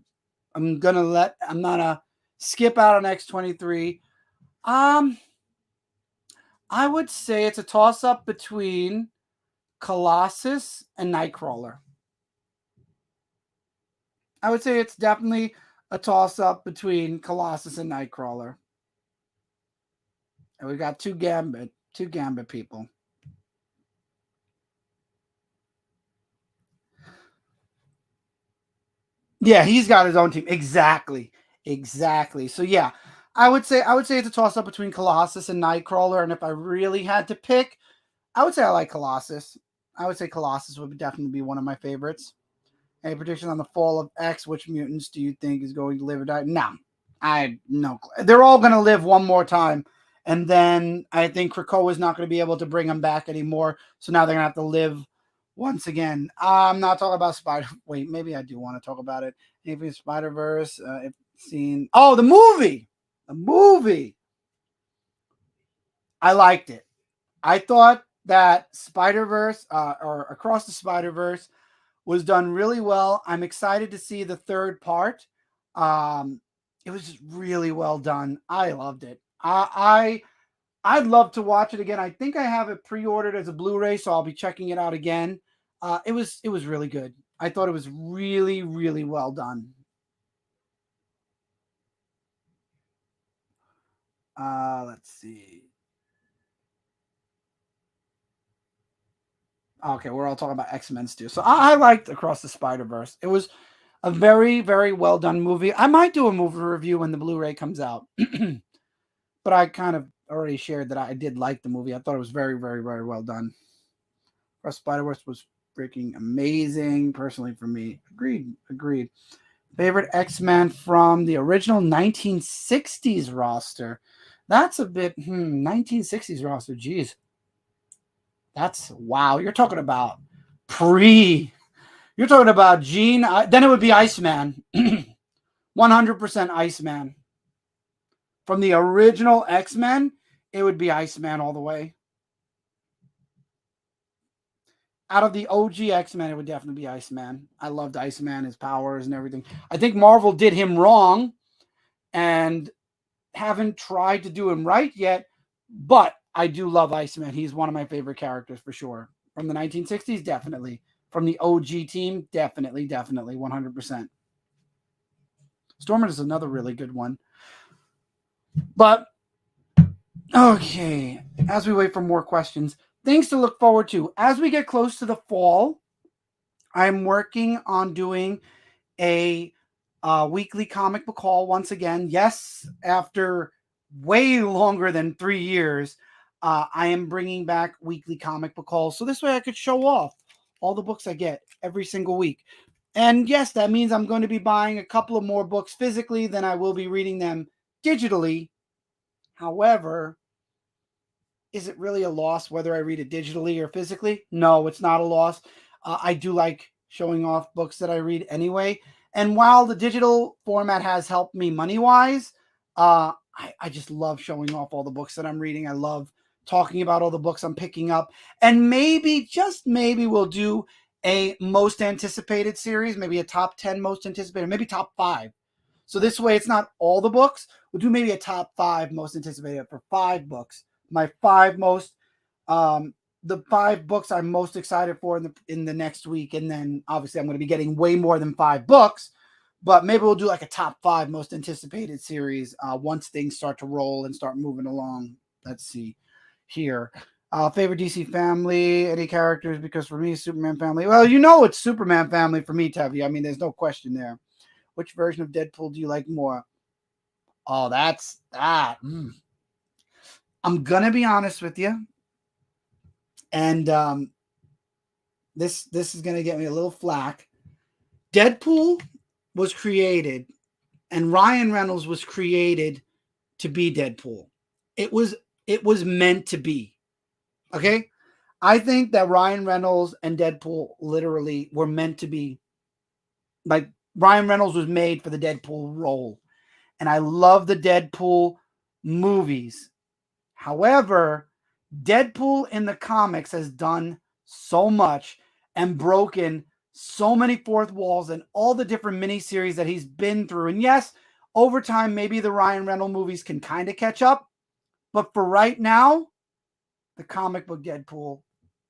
I'm gonna skip out on X-23. I would say it's a toss-up between Colossus and Nightcrawler. I would say it's definitely a toss-up between Colossus and Nightcrawler. And we got two Gambit people. Yeah, he's got his own team. Exactly. So yeah, I would say it's a toss-up between Colossus and Nightcrawler. And if I really had to pick, I would say I like Colossus. I would say Colossus would definitely be one of my favorites. Any prediction on the fall of X? Which mutants do you think is going to live or die? No. They're all going to live one more time. And then I think Krakoa is not going to be able to bring them back anymore. So now they're going to have to live once again. I'm not talking about Wait, maybe I do want to talk about it. Maybe Spider-Verse. The movie. The movie. I liked it. I thought that Spider-Verse or Across the Spider-Verse was done really well. I'm excited to see the third part. It was just really well done. I loved it. I'd love to watch it again. I think I have it pre-ordered as a Blu-ray, so I'll be checking it out again. It was really good. I thought it was really, really well done. Let's see. Okay, we're all talking about X-Men still. So I liked Across the Spider-Verse. It was a very, very well done movie. I might do a movie review when the Blu-ray comes out. But I kind of already shared that I did like the movie. I thought it was very, very, very well done. Across Spider-Verse was freaking amazing, personally, for me. Agreed. Favorite X-Men from the original 1960s roster. That's a bit 1960s roster. Geez. That's wow. You're talking about pre. You're talking about Gene. Then it would be Iceman. 100% Iceman. From the original X-Men, it would be Iceman all the way. Out of the OG X-Men, it would definitely be Iceman. I loved Iceman, his powers and everything. I think Marvel did him wrong and haven't tried to do him right yet, but I do love Iceman. He's one of my favorite characters for sure. From the 1960s, definitely. From the OG team, definitely, 100%. Stormer is another really good one. But, okay, as we wait for more questions, things to look forward to. As we get close to the fall, I'm working on doing a weekly comic book haul once again. Yes, after way longer than 3 years, I am bringing back weekly comic book hauls. So this way I could show off all the books I get every single week. And yes, that means I'm going to be buying a couple of more books physically than I will be reading them digitally. However, is it really a loss whether I read it digitally or physically? No, it's not a loss. I do like showing off books that I read anyway. And while the digital format has helped me money wise, I just love showing off all the books that I'm reading. I love talking about all the books I'm picking up. And maybe, just maybe, we'll do a most anticipated series, maybe a top 10 most anticipated, maybe top 5. So this way it's not all the books. We'll do maybe a top 5 most anticipated for 5 books. My 5 most the 5 books I'm most excited for in the next week, and then obviously I'm going to be getting way more than 5 books, but maybe we'll do like a top 5 most anticipated series once things start to roll and start moving along. Let's see here. Favorite DC family, any characters? Because for me, Superman family. Well, you know it's Superman family for me, Tevi. I mean, there's no question there. Which version of Deadpool do you like more? Oh, that's that. I'm gonna be honest with you, and this is gonna get me a little flack. Deadpool was created, and Ryan Reynolds was created to be Deadpool. It was meant to be. Okay, I think that Ryan Reynolds and Deadpool literally were meant to be. Like Ryan Reynolds was made for the Deadpool role, and I love the Deadpool movies. However, Deadpool in the comics has done so much and broken so many fourth walls and all the different miniseries that he's been through. And yes, over time, maybe the Ryan Reynolds movies can kind of catch up. But for right now, the comic book Deadpool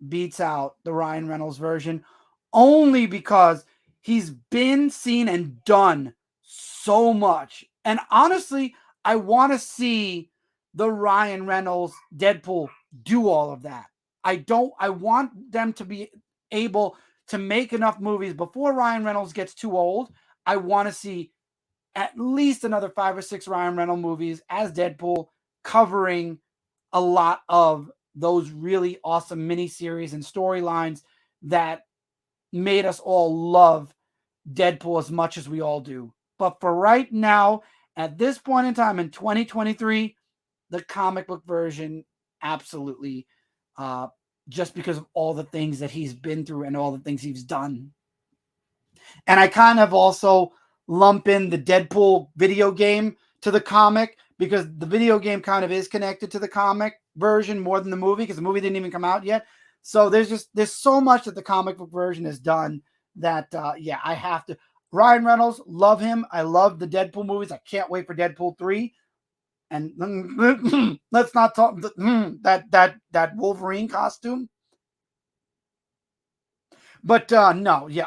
beats out the Ryan Reynolds version only because he's been seen and done so much. And honestly, I want to see the Ryan Reynolds Deadpool do all of that. I want them to be able to make enough movies before Ryan Reynolds gets too old. I want to see at least another 5 or 6 Ryan Reynolds movies as Deadpool covering a lot of those really awesome miniseries and storylines that made us all love Deadpool as much as we all do. But for right now, at this point in time in 2023, the comic book version absolutely, just because of all the things that he's been through and all the things he's done. And I kind of also lump in the Deadpool video game to the comic because the video game kind of is connected to the comic version more than the movie because the movie didn't even come out yet. So there's so much that the comic book version has done that I have to. Ryan Reynolds, love him. I love the Deadpool movies. I can't wait for Deadpool 3. And let's not talk that Wolverine costume. But no, yeah,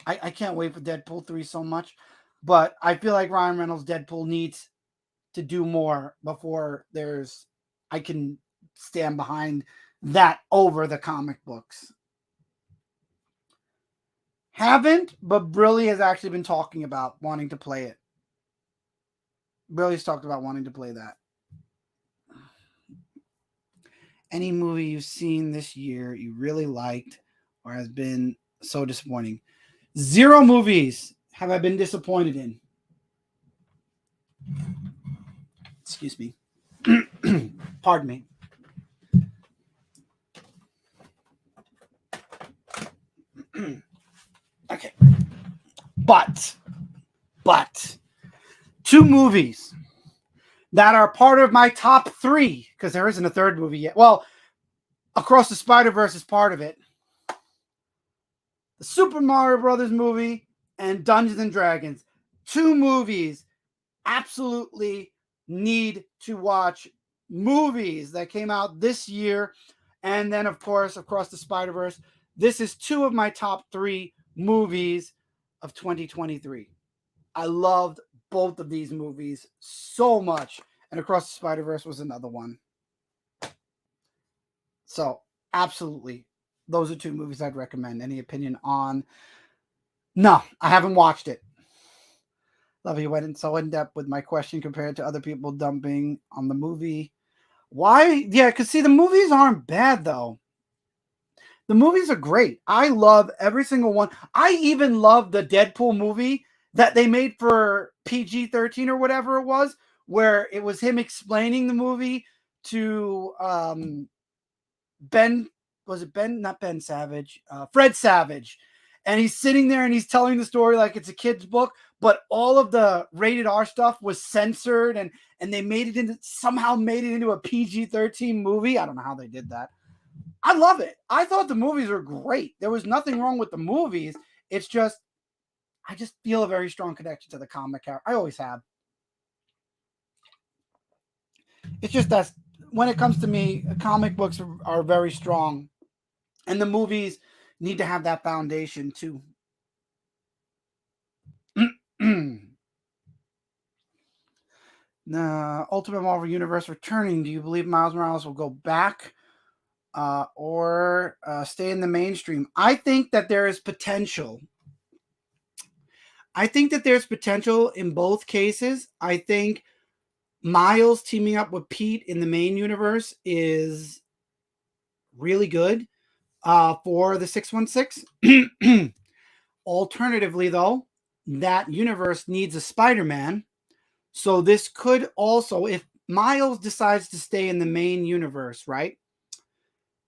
I can't wait for Deadpool 3 so much. But I feel like Ryan Reynolds Deadpool needs to do more before I can stand behind that over the comic books. Haven't, but Brilly has actually been talking about wanting to play it. Brilly's talked about wanting to play that. Any movie you've seen this year you really liked or has been so disappointing? 0 movies have I been disappointed in. Excuse me. Pardon me. Okay. But 2 movies that are part of my top 3, because there isn't a third movie yet. Well, Across the Spider-Verse is part of it. The Super Mario Brothers movie and Dungeons and Dragons. 2 movies absolutely need to watch movies that came out this year. And then, of course, Across the Spider-Verse. This is 2 of my top 3 movies of 2023. I loved both of these movies so much. And Across the Spider-Verse was another one. So, absolutely. Those are 2 movies I'd recommend. Any opinion on? No, I haven't watched it. Love you went in so in depth with my question compared to other people dumping on the movie. Why? Yeah, because see, the movies aren't bad though. The movies are great. I love every single one. I even love the Deadpool movie that they made for PG-13 or whatever it was, where it was him explaining the movie to Ben. Was it Ben? Not Ben Savage. Fred Savage. And he's sitting there and he's telling the story like it's a kid's book, but all of the rated R stuff was censored and they somehow made it into a PG-13 movie. I don't know how they did that. I love it. I thought the movies were great. There was nothing wrong with the movies. It's just, I just feel a very strong connection to the comic character. I always have. It's just that when it comes to me, comic books are very strong. And the movies need to have that foundation too. The Ultimate Marvel Universe returning. Do you believe Miles Morales will go back or stay in the mainstream? I think that there is potential. I think that there's potential in both cases. I think Miles teaming up with Pete in the main universe is really good for the 616. Alternatively, though, that universe needs a Spider-Man. So this could also, if Miles decides to stay in the main universe, right?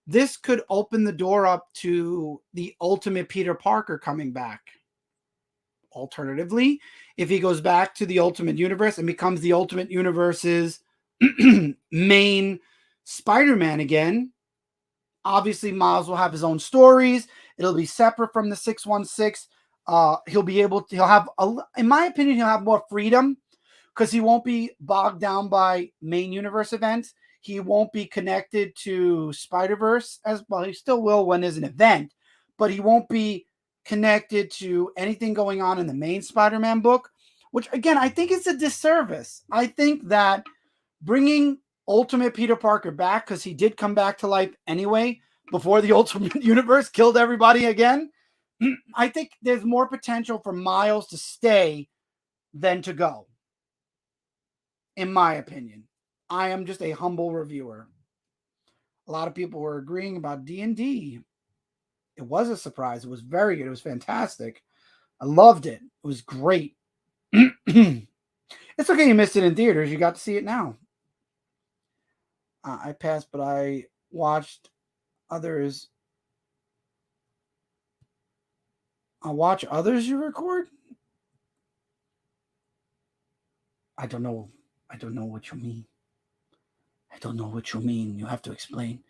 This could open the door up to the Ultimate Peter Parker coming back. Alternatively, if he goes back to the Ultimate Universe and becomes the Ultimate Universe's main Spider-Man again, obviously Miles will have his own stories. It'll be separate from the 616. He'll have, in my opinion, he'll have more freedom because he won't be bogged down by main universe events. He won't be connected to Spider-Verse as well. He still will when there's an event, but he won't be connected to anything going on in the main Spider-Man book, which again, I think is a disservice. I think that bringing Ultimate Peter Parker back, because he did come back to life anyway before the Ultimate Universe killed everybody again, I think there's more potential for Miles to stay than to go, in my opinion. I am just a humble reviewer. A lot of people were agreeing about D&D. It was a surprise. It was very good. It was fantastic. I loved it. It was great. It's okay you missed it in theaters. You got to see it now. I passed, but I watched others. I'll watch others you record? I don't know. I don't know what you mean. I don't know what you mean. You have to explain.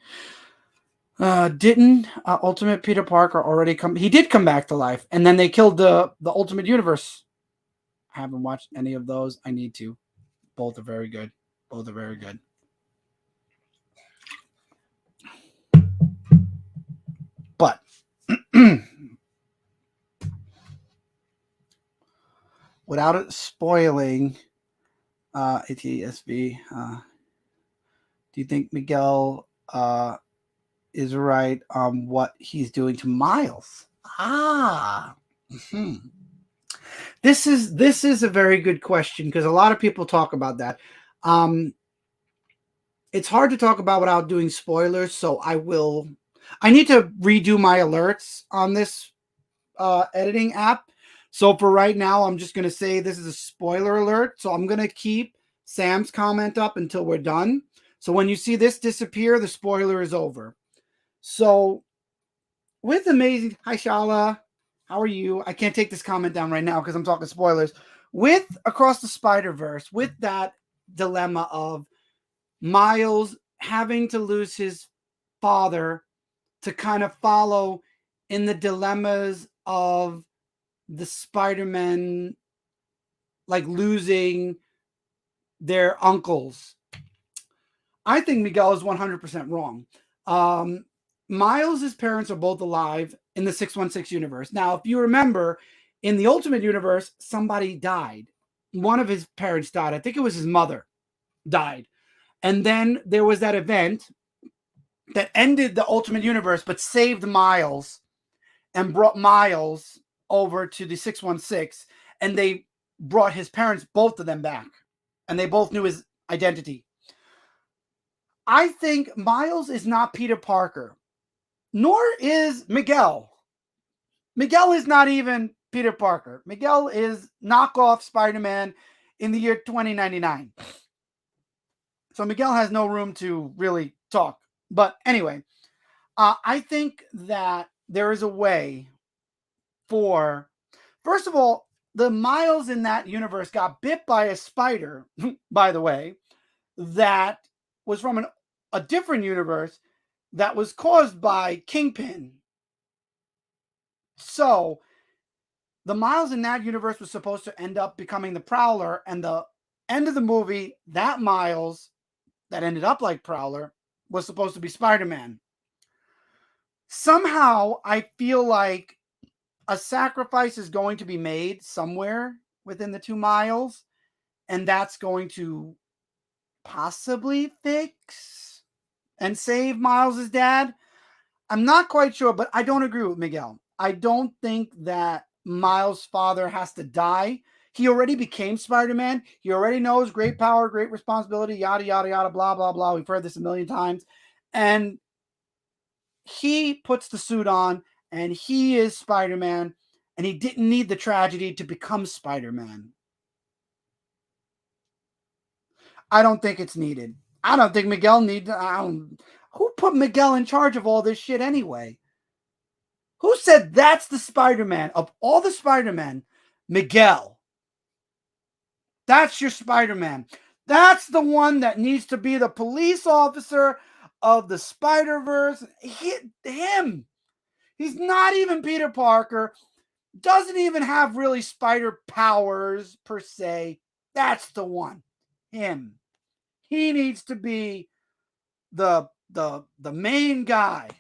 Didn't Ultimate Peter Parker already come? He did come back to life, and then they killed the Ultimate Universe. I haven't watched any of those. I need to. Both are very good. Both are very good. But without it spoiling ATSB, do you think Miguel is right on what he's doing to Miles? This is a very good question because a lot of people talk about that. It's hard to talk about without doing spoilers, so I need to redo my alerts on this editing app. So for right now, I'm just going to say this is a spoiler alert. So I'm going to keep Sam's comment up until we're done. So when you see this disappear, the spoiler is over. So with amazing, hi Shala, how are you? I can't take this comment down right now because I'm talking spoilers. With Across the Spider-Verse, with that dilemma of Miles having to lose his father to kind of follow in the dilemmas of the Spider-Man, like losing their uncles. I think Miguel is 100% wrong. Miles' parents are both alive in the 616 universe. Now, if you remember, in the Ultimate Universe, somebody died. One of his parents died. I think it was his mother died. And then there was that event that ended the Ultimate Universe, but saved Miles and brought Miles over to the 616. And they brought his parents, both of them, back. And they both knew his identity. I think Miles is not Peter Parker, nor is Miguel. Miguel is not even Peter Parker. Miguel is knockoff Spider-Man in the year 2099. So Miguel has no room to really talk. But anyway, I think that there is a way for, first of all, the Miles in that universe got bit by a spider, by the way, that was from a different universe that was caused by Kingpin. So the Miles in that universe was supposed to end up becoming the Prowler, and the end of the movie, that Miles that ended up like Prowler was supposed to be Spider-Man. Somehow, I feel like a sacrifice is going to be made somewhere within the two Miles, and that's going to possibly fix and save Miles' dad. I'm not quite sure, but I don't agree with Miguel. I don't think that Miles' father has to die. He already became Spider-Man. He already knows great power, great responsibility, yada, yada, yada, blah, blah, blah. We've heard this a million times. And he puts the suit on, and he is Spider-Man, and he didn't need the tragedy to become Spider-Man. I don't think it's needed. I don't think Miguel needs... Who put Miguel in charge of all this shit anyway? Who said that's the Spider-Man? Of all the Spider-Man, Miguel. That's your Spider-Man. That's the one that needs to be the police officer of the Spider-Verse. Him. He's not even Peter Parker. Doesn't even have really spider powers per se. That's the one. Him. He needs to be the main guy.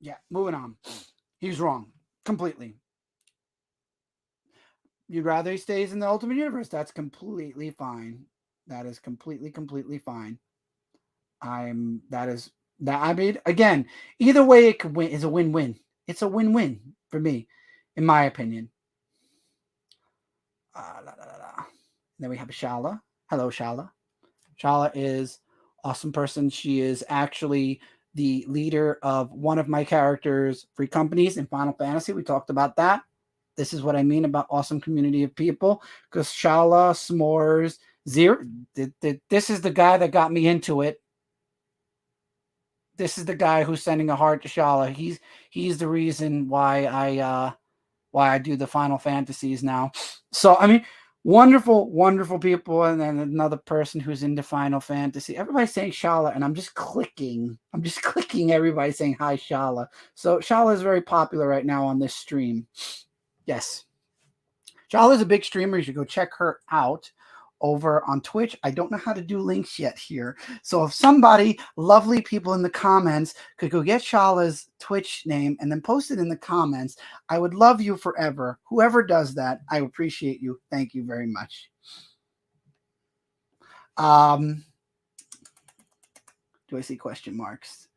Yeah, moving on. He's wrong. Completely. You'd rather he stays in the Ultimate Universe. That's completely fine. That is completely fine. I mean, again, either way it could win is a win-win. It's a win-win for me, in my opinion. Then we have Shala. Hello, Shala. Shala is an awesome person. She is actually the leader of one of my characters' free companies in Final Fantasy. We talked about that. This is what I mean about awesome community of people. Because Shala, S'mores, Zero. This is the guy that got me into it. This is the guy who's sending a heart to Shala. He's the reason why I do the Final Fantasies now. So I mean, wonderful people, and then another person who's into Final Fantasy. Everybody's saying Shala, and I'm just clicking. Everybody saying hi, Shala. So Shala is very popular right now on this stream. Yes, Shala is a big streamer. You should go check her out over on Twitch. I don't know how to do links yet here. So if somebody, lovely people in the comments, could go get Shala's Twitch name and then post it in the comments, I would love you forever. Whoever does that, I appreciate you. Thank you very much. Do I see question marks?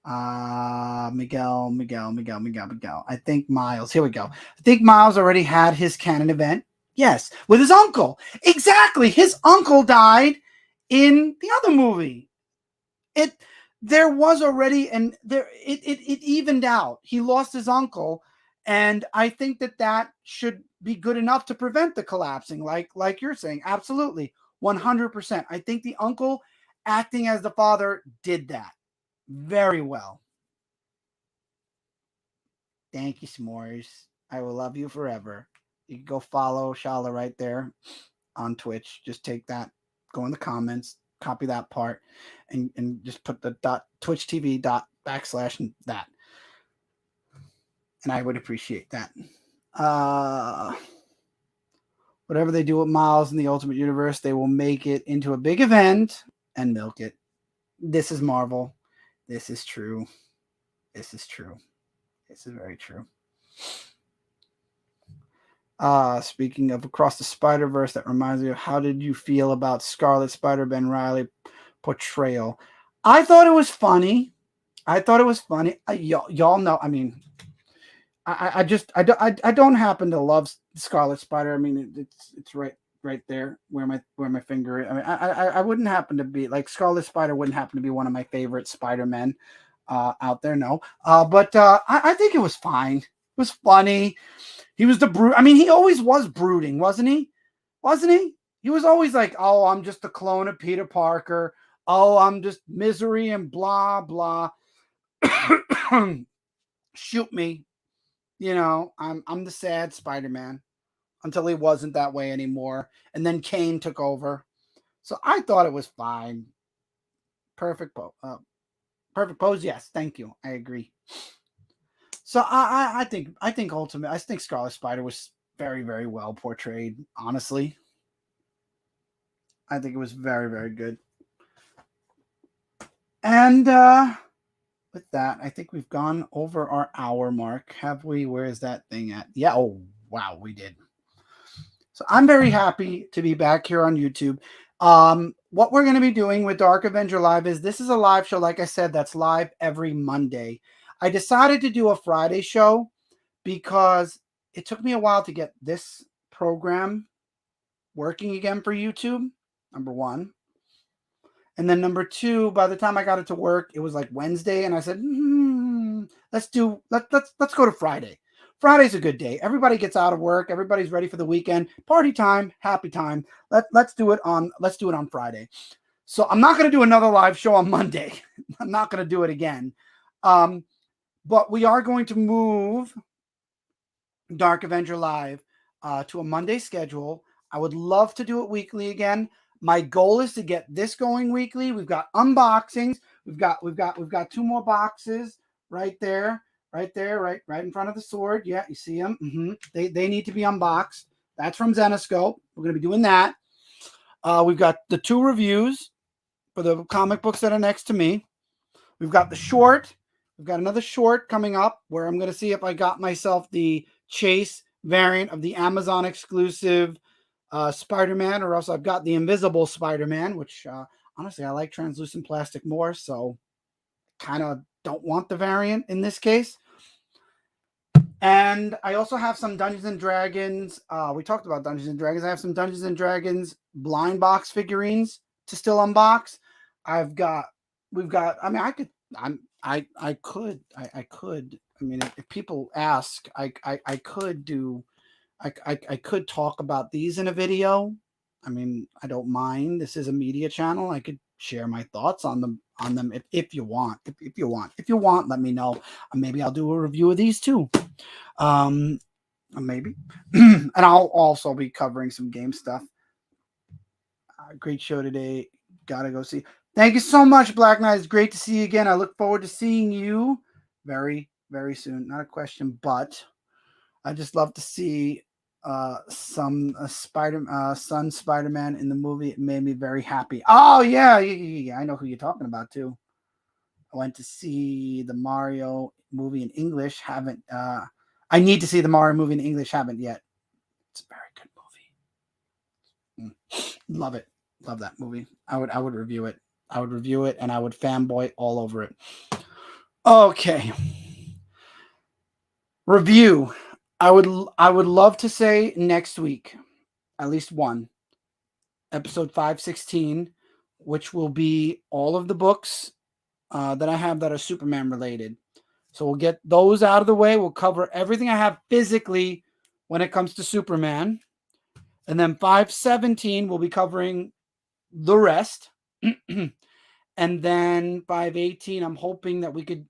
Miguel. I think Miles. Here we go. I think Miles already had his canon event. Yes, with his uncle. Exactly. His uncle died in the other movie. there was already, and it evened out. He lost his uncle, and I think that should be good enough to prevent the collapsing, like you're saying. Absolutely, 100%. I think the uncle acting as the father did that very well. Thank you, S'mores. I will love you forever. You can go follow Shala right there on Twitch. Just take that, go in the comments, copy that part, and just put the Twitch TV / that. And I would appreciate that. Whatever they do with Miles in the Ultimate Universe, they will make it into a big event and milk it. This is Marvel. This is true. This is true. This is very true. Speaking of Across the Spider-Verse, that reminds me of, how did you feel about Scarlet Spider-Ben Riley portrayal? I thought it was funny. Y'all know. I mean, I don't happen to love Scarlet Spider. I mean, it's right there where my finger is. I mean, I wouldn't happen to be like, Scarlet Spider wouldn't happen to be one of my favorite Spider-Men out there. No, but I think it was fine. It was funny. He was the brood. I mean, he always was brooding, wasn't he? Wasn't he? He was always like, "Oh, I'm just a clone of Peter Parker. Oh, I'm just misery and blah blah. Shoot me, you know. I'm the sad Spider-Man." Until he wasn't that way anymore, and then Kane took over. So I thought it was fine. Perfect pose. Yes, thank you. I agree. So I think ultimately, I think Scarlet Spider was very, very well portrayed. Honestly, I think it was very, very good. And with that, I think we've gone over our hour mark. Have we? Where is that thing at? Yeah. Oh, wow, we did. So I'm very happy to be back here on YouTube. What we're going to be doing with Dark Avenger Live is, this is a live show, like I said, that's live every Monday. I decided to do a Friday show because it took me a while to get this program working again for YouTube, number one. And then number two, by the time I got it to work, it was like Wednesday, and I said, let's go to Friday. Friday's a good day. Everybody gets out of work. Everybody's ready for the weekend. Party time, happy time. Let's do it on Friday. So I'm not going to do another live show on Monday. I'm not going to do it again. But we are going to move Dark Avenger Live to a Monday schedule. I would love to do it weekly again. My goal is to get this going weekly. We've got unboxings. We've got two more boxes right there, right in front of the sword. Yeah, you see them. They need to be unboxed. That's from Zenoscope. We're going to be doing that. We've got the 2 reviews for the comic books that are next to me. We've got the short. We've got another short coming up where I'm going to see if I got myself the Chase variant of the Amazon exclusive Spider-Man, or else I've got the Invisible Spider-Man, which honestly, I like translucent plastic more, so kind of don't want the variant in this case. And I also have some Dungeons and Dragons. We talked about Dungeons and Dragons. I have some Dungeons and Dragons blind box figurines to still unbox. We've got. I mean, I could. I mean, if people ask, I could do. I could talk about these in a video. I mean, I don't mind. This is a media channel. I could share my thoughts on them if you want. If you want, let me know. Maybe I'll do a review of these too. Maybe. And I'll also be covering some game stuff. Great show today. Gotta go see. Thank you so much, Black Knight. It's great to see you again. I look forward to seeing you very, very soon. Not a question, but I just love to see some son Spider-Man in the movie. It made me very happy. Oh yeah, I know who you're talking about too. I went to see the Mario movie in English. Haven't. I need to see the Mario movie in English. Haven't yet. It's a very good movie. Love it. Love that movie. I would review it. I would review it, and I would fanboy all over it. Okay. Review. I would love to say next week, at least one, episode 516, which will be all of the books that I have that are Superman related. So we'll get those out of the way. We'll cover everything I have physically when it comes to Superman. And then 517, we'll be covering the rest. And then 518, I'm hoping that we could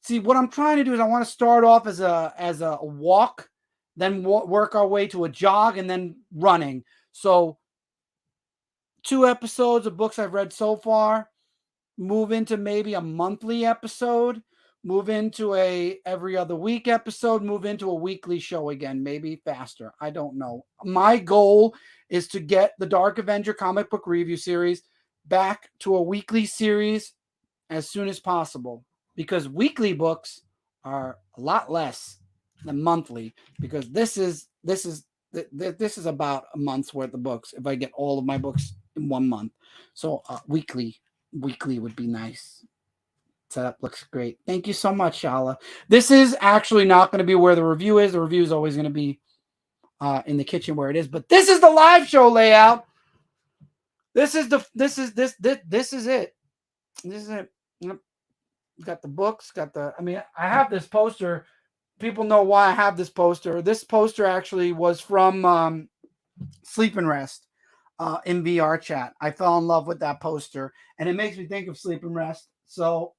see what I'm trying to do is I want to start off as a walk, then work our way to a jog, and then running. So 2 episodes of books I've read so far, move into maybe a monthly episode, move into a every other week episode, move into a weekly show again, maybe faster. I don't know. My goal is to get the Dark Avenger comic book review series back to a weekly series as soon as possible, because weekly books are a lot less than monthly, because this is about a month's worth of books if I get all of my books in 1 month. So weekly would be nice. Setup looks great. Thank you so much, Shala. This is actually not going to be where the review is. The review is always going to be in the kitchen where it is. But this is the live show layout. This is it. This is it. Got the books. I have this poster. People know why I have this poster. This poster actually was from Sleep and Rest in VR chat. I fell in love with that poster, and it makes me think of Sleep and Rest. So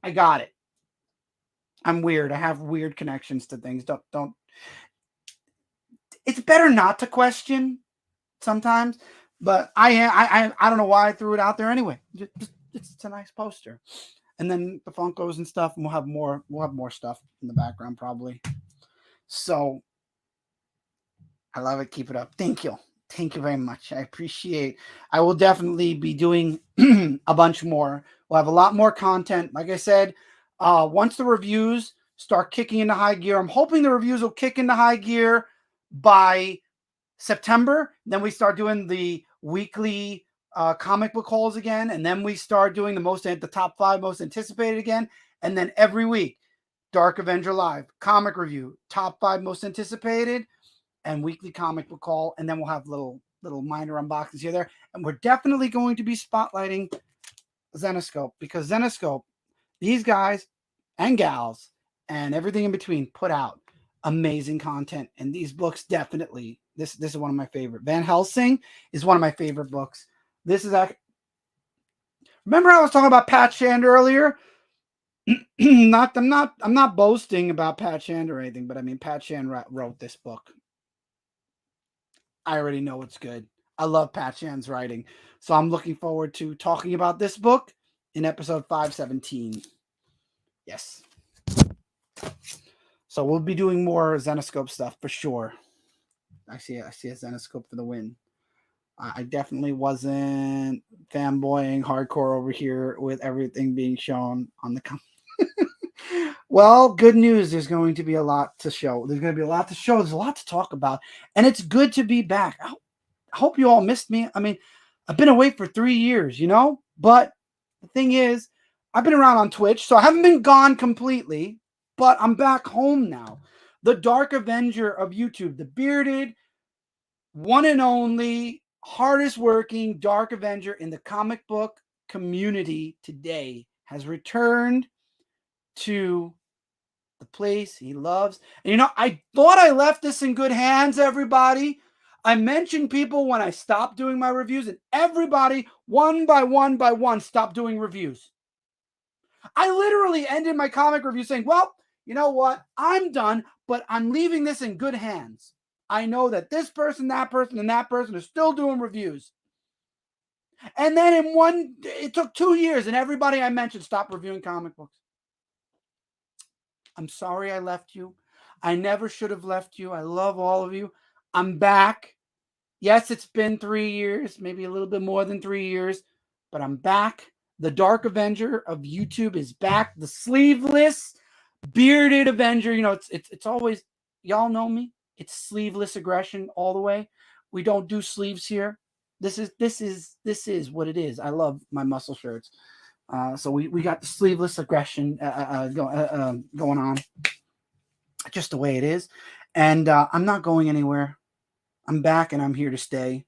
I got it. I'm weird. I have weird connections to things. Don't. It's better not to question sometimes, but I don't know why I threw it out there anyway. It's a nice poster. And then the Funkos and stuff, and we'll have more stuff in the background probably. So I love it. Keep it up. Thank you. Thank you very much. I appreciate. I will definitely be doing a bunch more. We'll have a lot more content. Like I said, once the reviews start kicking into high gear, I'm hoping the reviews will kick into high gear by September. Then we start doing the weekly comic book hauls again, and then we start doing the top 5 most anticipated again, and then every week, Dark Avenger Live comic review, top 5 most anticipated, and weekly comic book haul, and then we'll have little minor unboxings here there, and we're definitely going to be spotlighting Zenescope, because Zenescope, these guys and gals and everything in between put out amazing content, and these books definitely. This is one of my favorite. Van Helsing is one of my favorite books. This is remember I was talking about Pat Shand earlier? I'm not boasting about Pat Shand or anything, but I mean Pat Shand wrote this book. I already know it's good. I love Pat Shand's writing. So I'm looking forward to talking about this book in episode 517. Yes. So we'll be doing more Zenescope stuff for sure. I see a Zenescope for the win. I definitely wasn't fanboying hardcore over here with everything being shown on the Well, good news. There's going to be a lot to show. There's going to be a lot to show. There's a lot to talk about. And it's good to be back. I hope you all missed me. I mean, I've been away for 3 years, But the thing is, I've been around on Twitch, so I haven't been gone completely. But I'm back home now. The Dark Avenger of YouTube, the bearded, one and only, hardest working Dark Avenger in the comic book community today, has returned to the place he loves. And I thought I left this in good hands, everybody. I mentioned people when I stopped doing my reviews, and everybody, one by one, stopped doing reviews. I literally ended my comic review saying, well, you know what? I'm done, but I'm leaving this in good hands. I know that this person, that person, and that person are still doing reviews. And then it took 2 years, and everybody I mentioned stopped reviewing comic books. I'm sorry I left you. I never should have left you. I love all of you. I'm back. Yes, it's been 3 years, maybe a little bit more than 3 years, but I'm back. The Dark Avenger of YouTube is back. The sleeveless, bearded Avenger. It's always, y'all know me. It's sleeveless aggression all the way. We don't do sleeves here. This is what it is. I love my muscle shirts. So we got the sleeveless aggression going on, just the way it is. And I'm not going anywhere. I'm back and I'm here to stay.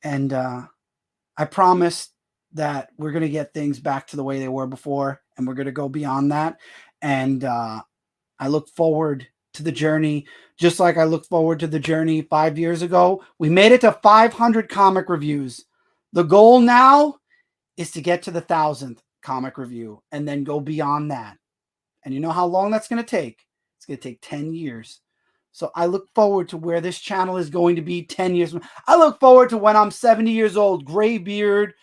And I promise that we're going to get things back to the way they were before, and we're going to go beyond that. And I look forward to the journey, just like I look forward to the journey 5 years ago. We made it to 500 comic reviews. The goal now is to get to the 1,000th comic review and then go beyond that. And you know how long that's going to take? It's going to take 10 years. So I look forward to where this channel is going to be 10 years. I look forward to when I'm 70 years old, gray beard,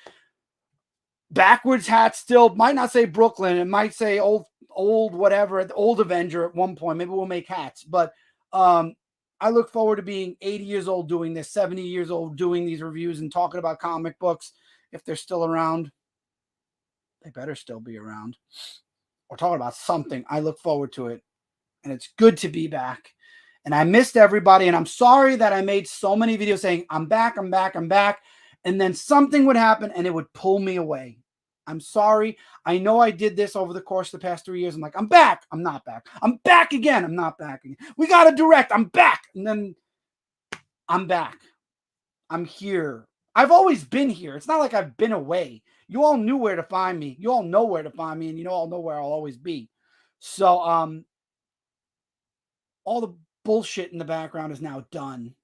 backwards hat still, might not say Brooklyn, it might say old whatever, old Avenger at one point. Maybe we'll make hats. But I look forward to being 80 years old doing this, 70 years old doing these reviews and talking about comic books. If they're still around, they better still be around. Or talking about something. I look forward to it. And it's good to be back. And I missed everybody. And I'm sorry that I made so many videos saying, I'm back, I'm back, I'm back. And then something would happen and it would pull me away. I'm sorry. I know I did this over the course of the past 3 years. I'm like, I'm back. I'm not back. I'm back again. I'm not back again. We got to direct. I'm back. And then I'm back. I'm here. I've always been here. It's not like I've been away. You all knew where to find me. You all know where to find me, and you all know where I'll always be. So all the bullshit in the background is now done.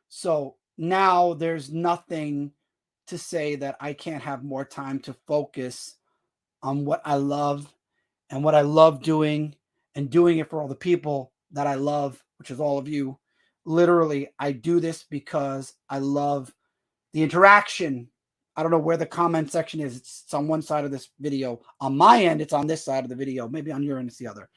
So now there's nothing to say that I can't have more time to focus on what I love and what I love doing and doing it for all the people that I love, which is all of you. Literally, I do this because I love the interaction. I don't know where the comment section is. It's on one side of this video. On my end, it's on this side of the video. Maybe on your end, it's the other.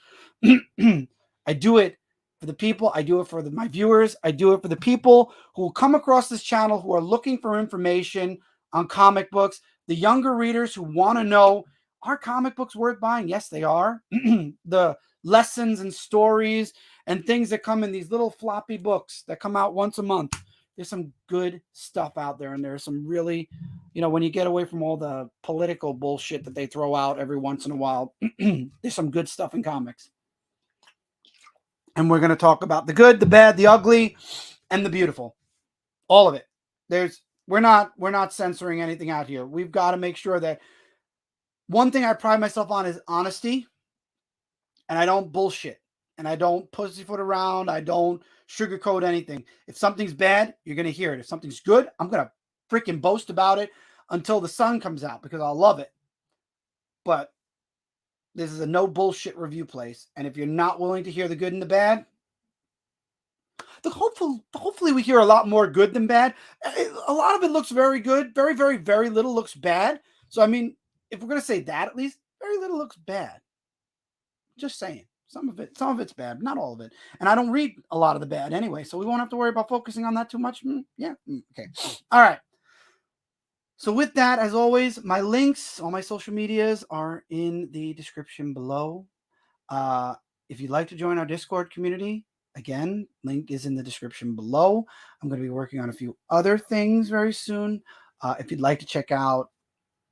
I do it for the people. I do it for my viewers. I do it for the people who will come across this channel who are looking for information on comic books. The younger readers who want to know, are comic books worth buying? Yes, they are. The lessons and stories and things that come in these little floppy books that come out once a month. There's some good stuff out there. And there's some really, when you get away from all the political bullshit that they throw out every once in a while, there's some good stuff in comics. And we're going to talk about the good, the bad, the ugly, and the beautiful. All of it. We're not censoring anything out here. We've got to make sure that one thing I pride myself on is honesty. And I don't bullshit. And I don't pussyfoot around. I don't sugarcoat anything. If something's bad, you're going to hear it. If something's good, I'm going to freaking boast about it until the sun comes out because I'll love it. But this is a no bullshit review place. And if you're not willing to hear the good and the bad, hopefully we hear a lot more good than bad. A lot of it looks very good. Very, very, very little looks bad. So, I mean, if we're going to say that, at least very little looks bad. Just saying. Some of it's bad, not all of it. And I don't read a lot of the bad anyway, so we won't have to worry about focusing on that too much. Okay. All right. So with that, as always, my links, all my social medias are in the description below. If you'd like to join our Discord community, again, link is in the description below. I'm going to be working on a few other things very soon. If you'd like to check out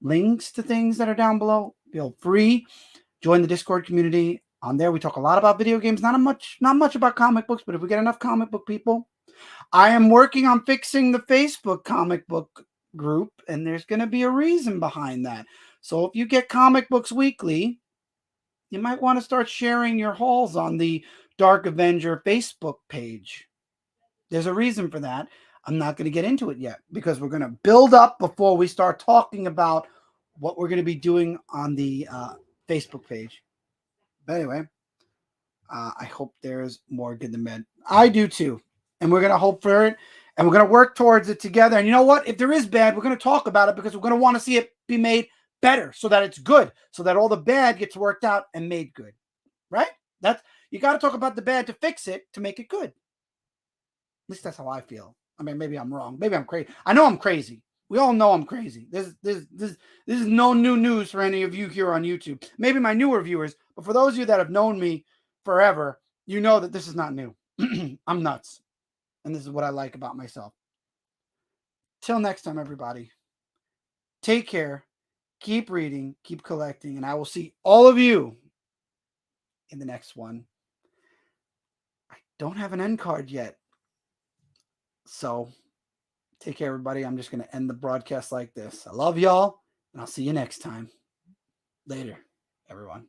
links to things that are down below, feel free. Join the Discord community. On there, we talk a lot about video games, not much about comic books, but if we get enough comic book people, I am working on fixing the Facebook comic book group, and there's going to be a reason behind that. So if you get Comic Books Weekly, you might want to start sharing your hauls on the Dark Avenger Facebook page. There's a reason for that. I'm not going to get into it yet because we're going to build up before we start talking about what we're going to be doing on the Facebook page. But anyway, I hope there's more good than bad. I do too. And we're going to hope for it. And we're going to work towards it together. And you know what? If there is bad, we're going to talk about it because we're going to want to see it be made better so that it's good. So that all the bad gets worked out and made good. Right? You got to talk about the bad to fix it to make it good. At least that's how I feel. I mean, maybe I'm wrong. Maybe I'm crazy. I know I'm crazy. We all know I'm crazy. This is no new news for any of you here on YouTube. Maybe my newer viewers, but for those of you that have known me forever, you know that this is not new. I'm nuts. And this is what I like about myself. Till next time, everybody. Take care. Keep reading. Keep collecting. And I will see all of you in the next one. I don't have an end card yet. So take care, everybody. I'm just going to end the broadcast like this. I love y'all. And I'll see you next time. Later, everyone.